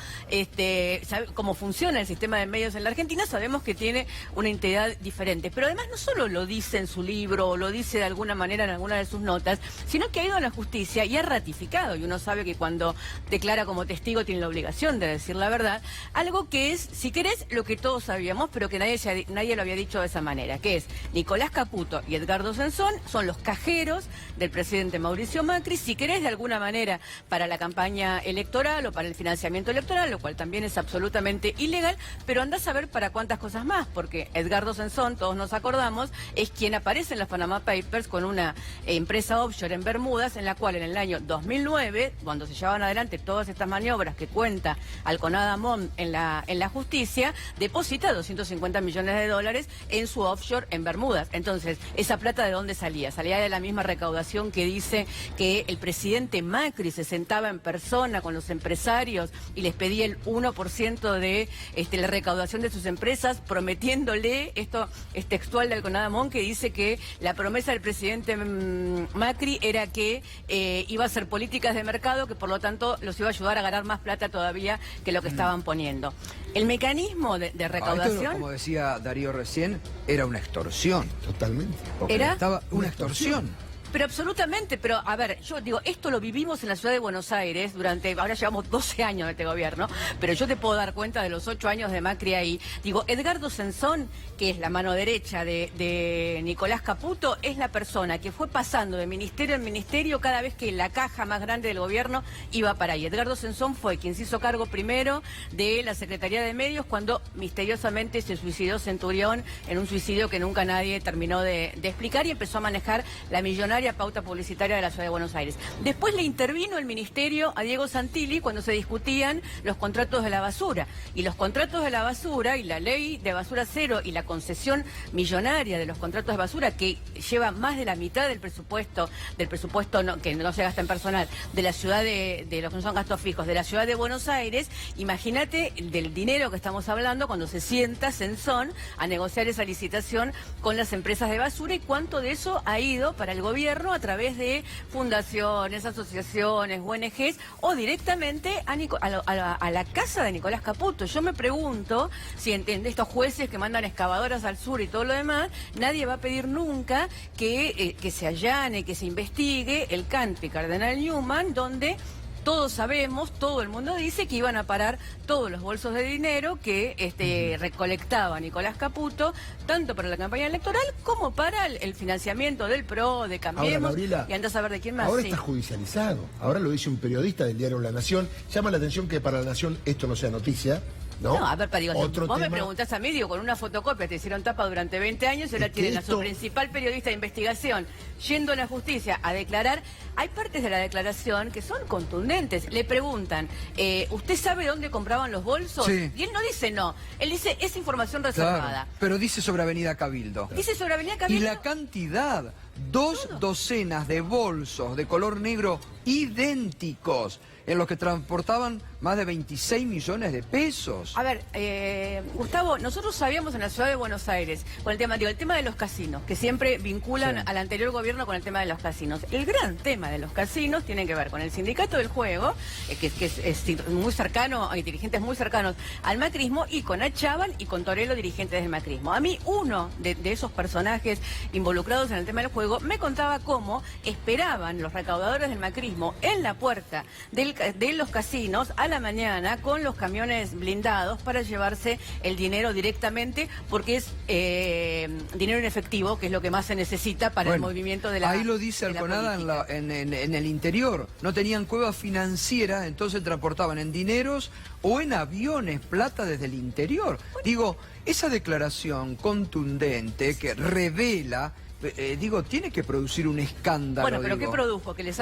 sabe cómo funciona el sistema de medios en la Argentina, sabemos que tiene una integridad diferente, pero además no solo lo dice en su libro, o lo dice de alguna manera en alguna de sus notas, sino que ha ido a la justicia y ha ratificado, y uno sabe que cuando declara como testigo tiene la obligación de decir la verdad, algo que es, si querés, lo que todos sabíamos, pero que nadie lo había dicho de esa manera, que es Nicolás Caputo y Edgardo Sensón son los cajeros del presidente Mauricio Macri, si querés, de alguna manera, para la campaña electoral o para el financiamiento electoral, lo cual también es absolutamente ilegal, pero andás a ver para cuántas cosas más, porque Edgardo Sensón, todos nos acordamos, es quien aparece en los Panama Papers con una empresa offshore en Bermudas, en la cual en el año 2009, cuando se llevaban adelante todas estas maniobras que cuenta Alconada Mon en la justicia, deposita $250 millones en su offshore en Bermudas. Entonces, ¿esa plata de dónde salía? Salía de la misma recaudación que dice que el presidente Macri se sentaba en persona con los empresarios y les pedía el 1% de la recaudación de sus empresas, prometiéndole, esto es textual de Alconada Mon, que dice que la promesa del presidente Macri era que iba a hacer políticas de mercado, que por lo tanto los iba a ayudar a ganar más plata todavía que lo que estaban poniendo. El mecanismo de recaudación... Esto, como decía Darío recién, era una extorsión. Totalmente. ¿Era? Estaba una extorsión. Pero absolutamente, pero a ver, yo digo, esto lo vivimos en la ciudad de Buenos Aires ahora llevamos 12 años de este gobierno, pero yo te puedo dar cuenta de los 8 años de Macri ahí. Digo, Edgardo Sensón, que es la mano derecha de Nicolás Caputo, es la persona que fue pasando de ministerio en ministerio cada vez que la caja más grande del gobierno iba para ahí. Edgardo Sensón fue quien se hizo cargo primero de la Secretaría de Medios cuando misteriosamente se suicidó Centurión en un suicidio que nunca nadie terminó de explicar, y empezó a manejar la millonaria pauta publicitaria de la ciudad de Buenos Aires. Después le intervino el ministerio a Diego Santilli cuando se discutían los contratos de la basura. Y los contratos de la basura y la ley de basura cero y la concesión millonaria de los contratos de basura, que lleva más de la mitad del presupuesto que no se gasta en personal, de la ciudad de los que no son gastos fijos, de la ciudad de Buenos Aires, imagínate del dinero que estamos hablando cuando se sienta Sensón a negociar esa licitación con las empresas de basura, y cuánto de eso ha ido para el gobierno a través de fundaciones, asociaciones, ONGs o directamente a la casa de Nicolás Caputo. Yo me pregunto si entiende estos jueces que mandan excavadoras al sur y todo lo demás, nadie va a pedir nunca que se allane, que se investigue el country Cardenal Newman, donde todos sabemos, todo el mundo dice que iban a parar todos los bolsos de dinero que recolectaba Nicolás Caputo, tanto para la campaña electoral como para el financiamiento del PRO, de Cambiemos, ahora, Gabriela, y andás a ver de quién más. Ahora sí. está judicializado. Ahora lo dice un periodista del diario La Nación. Llama la atención que para La Nación esto no sea noticia. No, a ver, digo, otro vos tema... me preguntás a mí, digo, con una fotocopia te hicieron tapa durante 20 años y ahora tienen a su principal periodista de investigación yendo a la justicia a declarar. Hay partes de la declaración que son contundentes. Le preguntan, ¿usted sabe dónde compraban los bolsos? Sí. Y él no dice no, él dice es información reservada. Claro, pero dice sobre Avenida Cabildo. Dice sobre Avenida Y Cabildo. la cantidad, 2 docenas de bolsos de color negro idénticos en los que transportaban más de 26 millones de pesos. A ver, Gustavo, nosotros sabíamos en la ciudad de Buenos Aires, con el tema de los casinos, que siempre vinculan al anterior gobierno con el tema de los casinos. El gran tema de los casinos tiene que ver con el sindicato del juego, que es muy cercano, hay dirigentes muy cercanos al macrismo, y con Achaban y con Torello, dirigentes del macrismo. A mí, uno de esos personajes involucrados en el tema del juego me contaba cómo esperaban los recaudadores del macrismo en la puerta de los casinos a la mañana con los camiones blindados para llevarse el dinero directamente, porque es dinero en efectivo, que es lo que más se necesita para el movimiento de la ahí lo dice Alconada en el interior. No tenían cueva financiera, entonces transportaban en dineros o en aviones plata desde el interior. Digo, esa declaración contundente que revela... tiene que producir un escándalo. Bueno, pero ¿qué produjo? Que le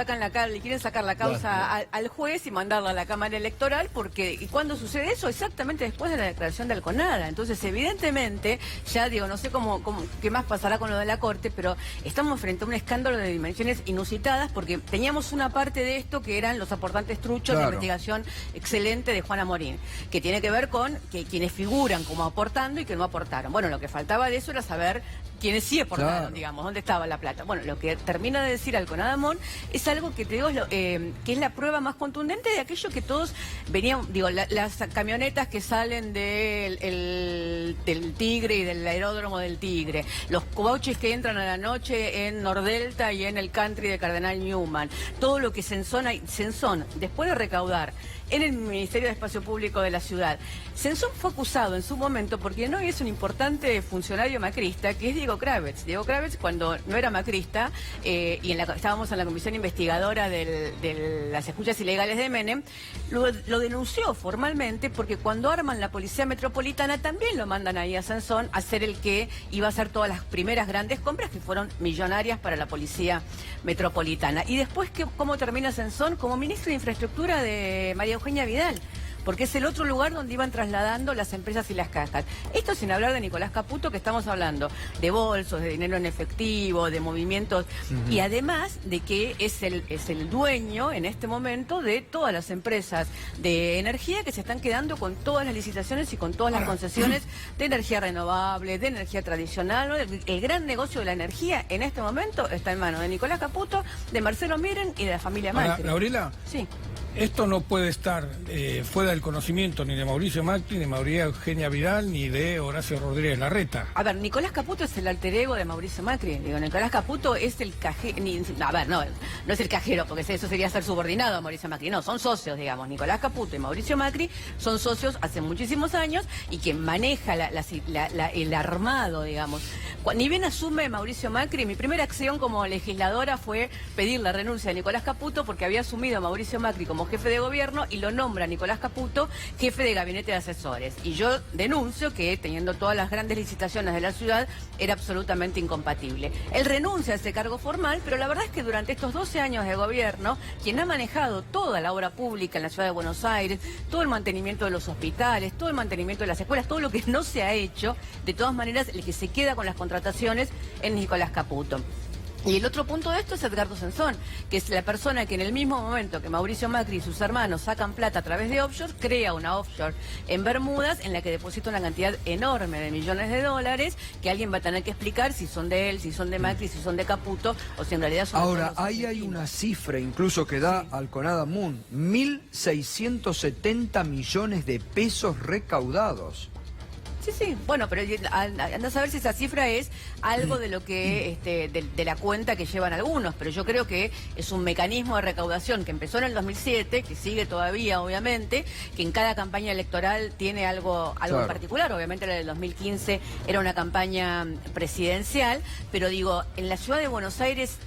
quieren sacar la causa al juez y mandarla a la Cámara Electoral, ¿y cuándo sucede eso? Exactamente después de la declaración de Alconada. Entonces, evidentemente, ya no sé qué más pasará con lo de la Corte, pero estamos frente a un escándalo de dimensiones inusitadas, porque teníamos una parte de esto que eran los aportantes truchos de investigación excelente de Juana Morín, que tiene que ver con quienes figuran como aportando y que no aportaron. Bueno, lo que faltaba de eso era saber quienes sí aportaron, Claro. digamos, dónde estaba la plata. Bueno, lo que termina de decir Alconadamón es algo que te digo, que es la prueba más contundente de aquello que todos venían, digo, las camionetas que salen del Tigre y del aeródromo del Tigre, los coaches que entran a la noche en Nordelta y en el country de Cardenal Newman, todo lo que Sensón, después de recaudar en el Ministerio de Espacio Público de la ciudad. Sensón fue acusado en su momento porque no es un importante funcionario macrista, que es Diego Kravetz. Diego Kravetz, cuando no era macrista, y estábamos en la comisión investigadora de las escuchas ilegales de Menem, lo denunció formalmente porque cuando arman la Policía Metropolitana también lo mandan ahí a Sensón a ser el que iba a hacer todas las primeras grandes compras que fueron millonarias para la Policía Metropolitana. Y después, ¿cómo termina Sensón? Como ministro de Infraestructura de María Eugenia Vidal, porque es el otro lugar donde iban trasladando las empresas y las cajas. Esto sin hablar de Nicolás Caputo, que estamos hablando de bolsos, de dinero en efectivo, de movimientos, y además de que es el dueño en este momento de todas las empresas de energía que se están quedando con todas las licitaciones y con todas las concesiones de energía renovable, de energía tradicional, ¿no? El gran negocio de la energía en este momento está en manos de Nicolás Caputo, de Marcelo Miren y de la familia Ahora, Macri. Gabriela, Sí. esto no puede estar fuera del conocimiento ni de Mauricio Macri, ni de María Eugenia Vidal, ni de Horacio Rodríguez Larreta. A ver, Nicolás Caputo es el alter ego de Mauricio Macri. Digo, Nicolás Caputo es el cajero. A ver, no es el cajero, porque eso sería ser subordinado a Mauricio Macri. No, son socios, digamos. Nicolás Caputo y Mauricio Macri son socios hace muchísimos años y quien maneja el armado, digamos. Ni bien asume Mauricio Macri, mi primera acción como legisladora fue pedir la renuncia de Nicolás Caputo porque había asumido a Mauricio Macri como jefe de gobierno y lo nombra Nicolás Caputo jefe de gabinete de asesores. Y yo denuncio que, teniendo todas las grandes licitaciones de la ciudad, era absolutamente incompatible. Él renuncia a ese cargo formal, pero la verdad es que durante estos 12 años de gobierno, quien ha manejado toda la obra pública en la ciudad de Buenos Aires, todo el mantenimiento de los hospitales, todo el mantenimiento de las escuelas, todo lo que no se ha hecho, de todas maneras, el que se queda con las contrataciones es Nicolás Caputo. Y el otro punto de esto es Edgardo Sensón, que es la persona que en el mismo momento que Mauricio Macri y sus hermanos sacan plata a través de offshore, crea una offshore en Bermudas en la que deposita una cantidad enorme de millones de dólares que alguien va a tener que explicar si son de él, si son de Macri, si son de Caputo o si en realidad son... Ahora, ahí hay una cifra incluso que da Alconadamón, 1.670 millones de pesos recaudados. Sí, bueno, pero anda a saber si esa cifra es algo de lo que, de la cuenta que llevan algunos, pero yo creo que es un mecanismo de recaudación que empezó en el 2007, que sigue todavía, obviamente, que en cada campaña electoral tiene algo Claro. en particular. Obviamente la del 2015 era una campaña presidencial, pero digo, en la ciudad de Buenos Aires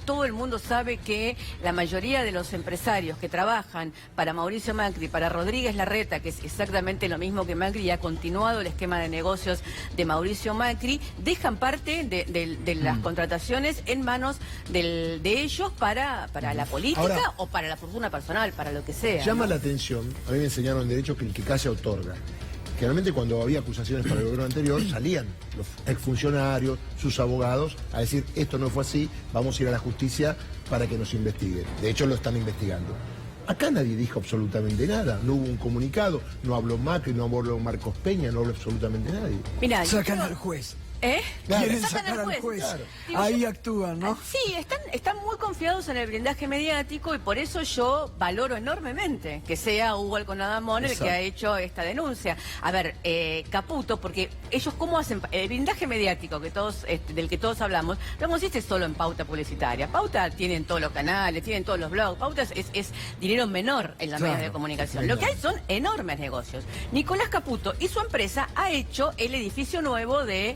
todo el mundo sabe que la mayoría de los empresarios que trabajan para Mauricio Macri, para Rodríguez Larreta, que es exactamente lo mismo que Macri y ha continuado el esquema de negocios de Mauricio Macri, dejan parte de las contrataciones en manos de ellos para la política. Ahora, o para la fortuna personal, para lo que sea. Llama ¿no? la atención, a mí me enseñaron en Derecho que el que calla otorga. Generalmente cuando había acusaciones para el gobierno anterior salían los exfuncionarios, sus abogados, a decir esto no fue así, vamos a ir a la justicia para que nos investiguen. De hecho lo están investigando. Acá nadie dijo absolutamente nada, no hubo un comunicado, no habló Macri, no habló Marcos Peña, no habló absolutamente nadie. Mirá, Sacan yo- al juez. ¿Eh? Claro. Quieren Sacan sacar al al juez. juez. Claro. Digo, Ahí yo- actúan, ¿no? Sí, están muy confiados en el blindaje mediático y por eso yo valoro enormemente que sea Hugo Alconadamón el que Exacto. ha hecho esta denuncia. A ver, Caputo, porque ellos cómo hacen el blindaje mediático que todos del que todos hablamos, no consiste solo en pauta publicitaria. Pauta tienen todos los canales, tienen todos los blogs. Pauta es dinero menor en las Claro, medios de comunicación. menor. Lo que hay son enormes negocios. Nicolás Caputo y su empresa ha hecho el edificio nuevo del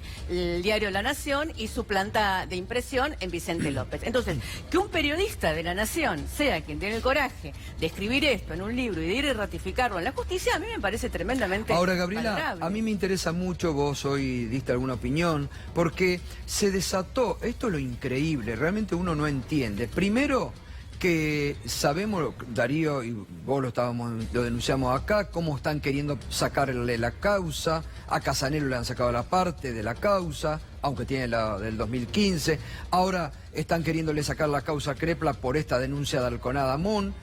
diario La Nación y su planta de impresión en Vicente López. Entonces, que un periodista de La Nación sea quien tiene el coraje de escribir esto en un libro y de ir y ratificarlo en la justicia, a mí me parece tremendamente Ahora, Gabriela, valorable. a mí me interesa mucho, vos hoy diste alguna opinión, porque se desató, esto es lo increíble, realmente uno no entiende. Primero, que sabemos, Darío y vos lo denunciamos acá, cómo están queriendo sacarle la causa, a Casanelo le han sacado la parte de la causa, aunque tiene la del 2015, ahora están queriéndole sacar la causa a Crepla por esta denuncia de Alconadamón,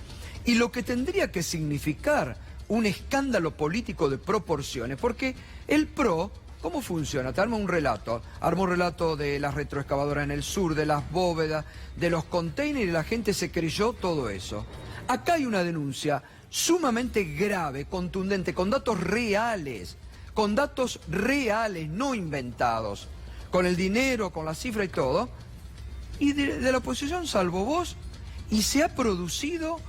y lo que tendría que significar un escándalo político de proporciones, porque el PRO ¿Cómo funciona? Te arma un relato. Arma un relato de las retroexcavadoras en el sur, de las bóvedas, de los containers, y la gente se creyó todo eso. Acá hay una denuncia sumamente grave, contundente, con datos reales, no inventados, con el dinero, con la cifra y todo, y de la oposición salvo vos, y se ha producido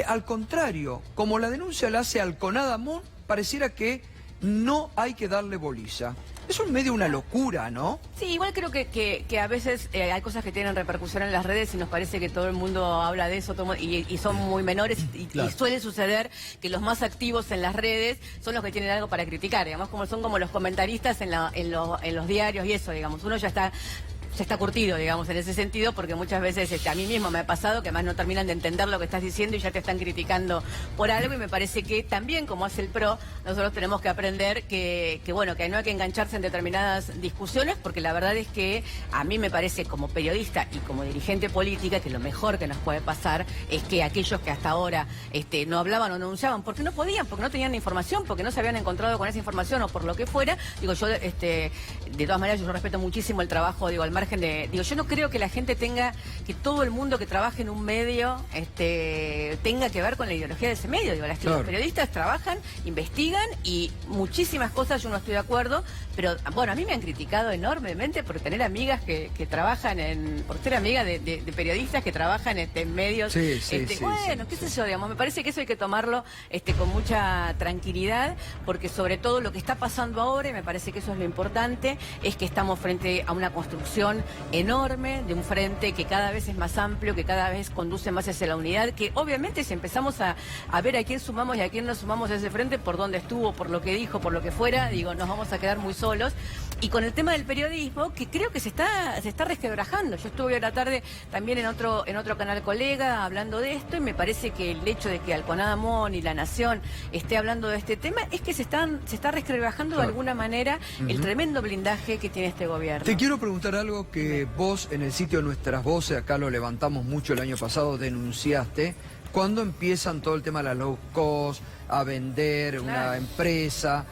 al contrario, como la denuncia la hace Alconada Amón, pareciera que no hay que darle bolilla. Es un medio una locura, ¿no? Sí, igual creo que a veces hay cosas que tienen repercusión en las redes y nos parece que todo el mundo habla de eso y son muy menores y suele suceder que los más activos en las redes son los que tienen algo para criticar, digamos, son como los comentaristas en los diarios y eso, digamos. Uno ya está curtido, digamos, en ese sentido, porque muchas veces a mí mismo me ha pasado que más no terminan de entender lo que estás diciendo y ya te están criticando por algo, y me parece que también, como hace el PRO, nosotros tenemos que aprender que bueno, que no hay que engancharse en determinadas discusiones, porque la verdad es que a mí me parece, como periodista y como dirigente política, que lo mejor que nos puede pasar es que aquellos que hasta ahora no hablaban o no anunciaban, porque no podían, porque no tenían información, porque no se habían encontrado con esa información o por lo que fuera, digo, yo de todas maneras yo respeto muchísimo el trabajo, digo, al margen yo no creo que la gente que todo el mundo que trabaje en un medio tenga que ver con la ideología de ese medio. Digo, los periodistas trabajan, investigan y muchísimas cosas yo no estoy de acuerdo, pero bueno, a mí me han criticado enormemente por tener amigas que trabajan por ser amiga de periodistas que trabajan en medios. Qué sé yo, digamos, me parece que eso hay que tomarlo con mucha tranquilidad, porque sobre todo lo que está pasando ahora, y me parece que eso es lo importante, es que estamos frente a una construcción enorme de un frente que cada vez es más amplio, que cada vez conduce más hacia la unidad, que obviamente si empezamos a ver a quién sumamos y a quién no sumamos a ese frente, por dónde estuvo, por lo que dijo, por lo que fuera, digo, nos vamos a quedar muy solos. Y con el tema del periodismo, que creo que se está resquebrajando. Yo estuve hoy a la tarde también en otro canal colega hablando de esto, y me parece que el hecho de que Alconada Amón y La Nación esté hablando de este tema es que se está resquebrajando de alguna manera el tremendo blindaje que tiene este gobierno. Te quiero preguntar algo que vos en el sitio Nuestras Voces, acá lo levantamos mucho el año pasado, denunciaste. ¿Cuándo empiezan todo el tema de la low cost, a vender una empresa,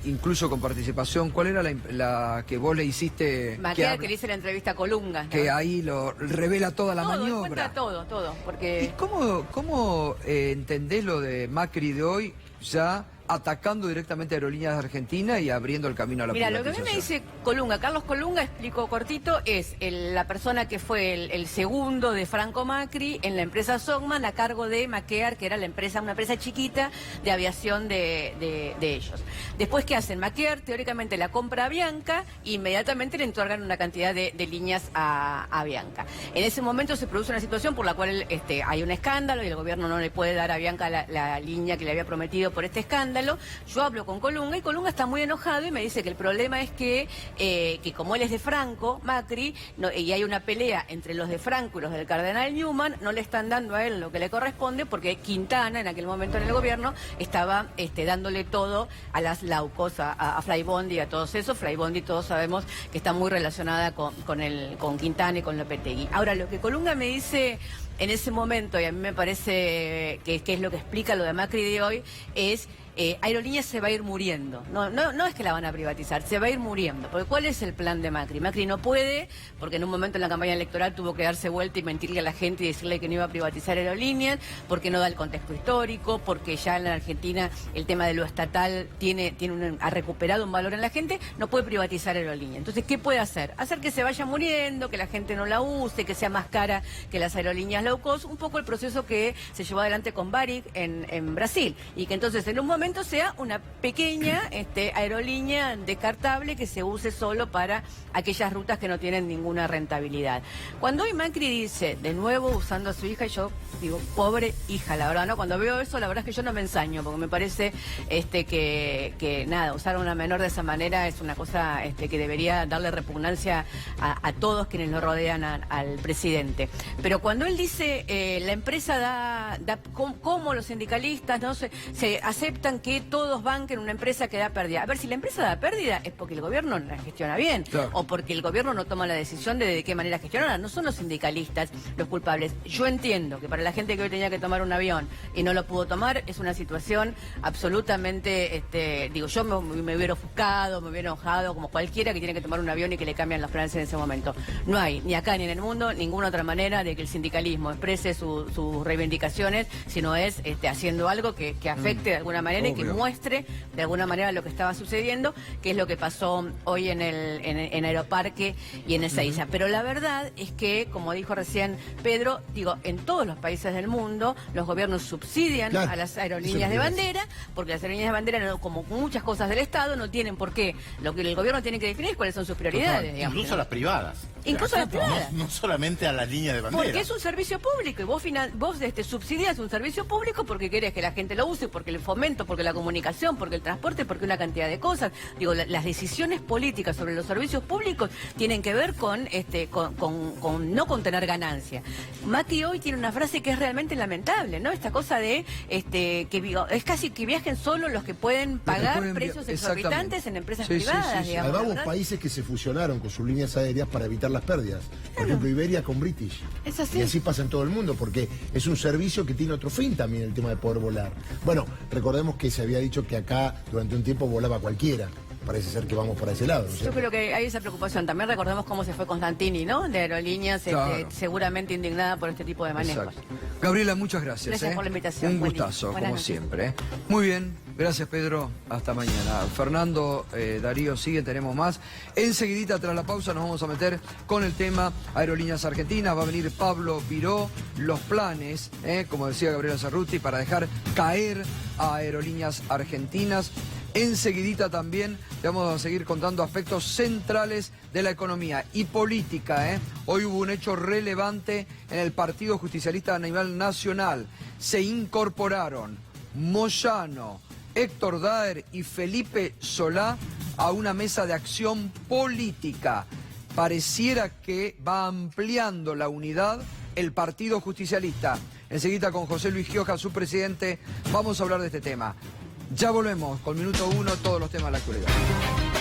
incluso con participación? ¿Cuál era la que vos le hiciste? Maqueda, que le hice la entrevista a Colunga, ¿no? Que ahí lo revela toda la maniobra. Cuenta todo, porque... ¿Y cómo entendés lo de Macri de hoy, ya atacando directamente a Aerolíneas de Argentina y abriendo el camino a la privatización? Mira, lo que a mí me dice Colunga, Carlos Colunga, explico cortito, es la persona que fue el segundo de Franco Macri en la empresa Sogman a cargo de Maquear, que era una empresa chiquita de aviación de ellos. Después, ¿qué hacen? Maquear teóricamente la compra a Avianca e inmediatamente le otorgan una cantidad de líneas a Avianca. En ese momento se produce una situación por la cual hay un escándalo y el gobierno no le puede dar a Avianca la línea que le había prometido por este escándalo. Yo hablo con Colunga y Colunga está muy enojado y me dice que el problema es que como él es de Franco, Macri, y hay una pelea entre los de Franco y los del Cardenal Newman, no le están dando a él lo que le corresponde, porque Quintana, en aquel momento en el gobierno, estaba dándole todo a las Laucos, a Flybondi, a todos esos. Flybondi todos sabemos que está muy relacionada con Quintana y con Lopetegui. Ahora, lo que Colunga me dice en ese momento, y a mí me parece que es lo que explica lo de Macri de hoy, es... Aerolíneas se va a ir muriendo. No es que la van a privatizar, se va a ir muriendo. Porque ¿cuál es el plan de Macri? Macri no puede, porque en un momento en la campaña electoral tuvo que darse vuelta y mentirle a la gente y decirle que no iba a privatizar Aerolíneas, porque no da el contexto histórico, porque ya en la Argentina el tema de lo estatal ha recuperado un valor en la gente, no puede privatizar Aerolíneas. Entonces, ¿qué puede hacer? Hacer que se vaya muriendo, que la gente no la use, que sea más cara que las aerolíneas low cost, un poco el proceso que se llevó adelante con Varig en Brasil, y que entonces en un momento sea una pequeña aerolínea descartable que se use solo para aquellas rutas que no tienen ninguna rentabilidad. Cuando hoy Macri dice, de nuevo usando a su hija, yo digo, pobre hija, la verdad, ¿no? Cuando veo eso, la verdad es que yo no me ensaño, porque me parece que nada, usar a una menor de esa manera es una cosa que debería darle repugnancia a todos quienes lo rodean al presidente. Pero cuando él dice, la empresa da como los sindicalistas no se aceptan piensan que todos banquen una empresa que da pérdida. A ver, si la empresa da pérdida es porque el gobierno no la gestiona bien, Claro. o porque el gobierno no toma la decisión de qué manera gestionarla. No son los sindicalistas los culpables. Yo entiendo que para la gente que hoy tenía que tomar un avión y no lo pudo tomar, es una situación absolutamente, yo me hubiera ofuscado, me hubiera enojado, como cualquiera que tiene que tomar un avión y que le cambian los planes en ese momento. No hay, ni acá ni en el mundo, ninguna otra manera de que el sindicalismo exprese sus reivindicaciones, sino es haciendo algo que afecte de alguna manera y que Obvio. muestre de alguna manera lo que estaba sucediendo, que es lo que pasó hoy en Aeroparque y en Ezeiza. Pero la verdad es que, como dijo recién Pedro, en todos los países del mundo los gobiernos subsidian Claro, a las eso aerolíneas es de lo que bandera, porque las aerolíneas de bandera, como muchas cosas del Estado, no tienen por qué. Lo que el gobierno tiene que definir es cuáles son sus prioridades. digamos, Incluso ¿no? las privadas. Incluso las privadas. No solamente a la línea de bandera. Porque es un servicio público y vos subsidias un servicio público porque querés que la gente lo use, porque el fomento, porque la comunicación, porque el transporte, porque una cantidad de cosas. Las decisiones políticas sobre los servicios públicos tienen que ver con no con tener ganancia. Macri hoy tiene una frase que es realmente lamentable, ¿no? Esta cosa de es casi que viajen solo los que pueden pagar pueden precios exactamente. exorbitantes en empresas Sí, sí, privadas, sí, sí. digamos. Además, hubo ¿verdad? países que se fusionaron con sus líneas aéreas para evitar las pérdidas. Por ejemplo, Iberia con British. Es así. Y así pasa en todo el mundo, porque es un servicio que tiene otro fin también, el tema de poder volar. Bueno, recordemos que se había dicho que acá durante un tiempo volaba cualquiera. Parece ser que vamos para ese lado, ¿no es Yo cierto? creo que hay esa preocupación. También recordemos cómo se fue Constantini, ¿no? De Aerolíneas, Claro. seguramente indignada por este tipo de manejos. Exacto. Gabriela, muchas gracias. Gracias por la invitación. Un Buen día. gustazo, Buenas como noches. siempre. Muy bien, gracias Pedro. Hasta mañana. Fernando, Darío, sigue, tenemos más. Enseguidita, tras la pausa, nos vamos a meter con el tema Aerolíneas Argentinas. Va a venir Pablo Viró, los planes, como decía Gabriela Cerruti, para dejar caer a Aerolíneas Argentinas. Enseguidita también te vamos a seguir contando aspectos centrales de la economía y política. Hoy hubo un hecho relevante en el Partido Justicialista a nivel nacional. Se incorporaron Moyano, Héctor Daer y Felipe Solá a una mesa de acción política. Pareciera que va ampliando la unidad el Partido Justicialista. Enseguida con José Luis Gioja, su presidente, vamos a hablar de este tema. Ya volvemos con Minuto 1, todos los temas de la actualidad.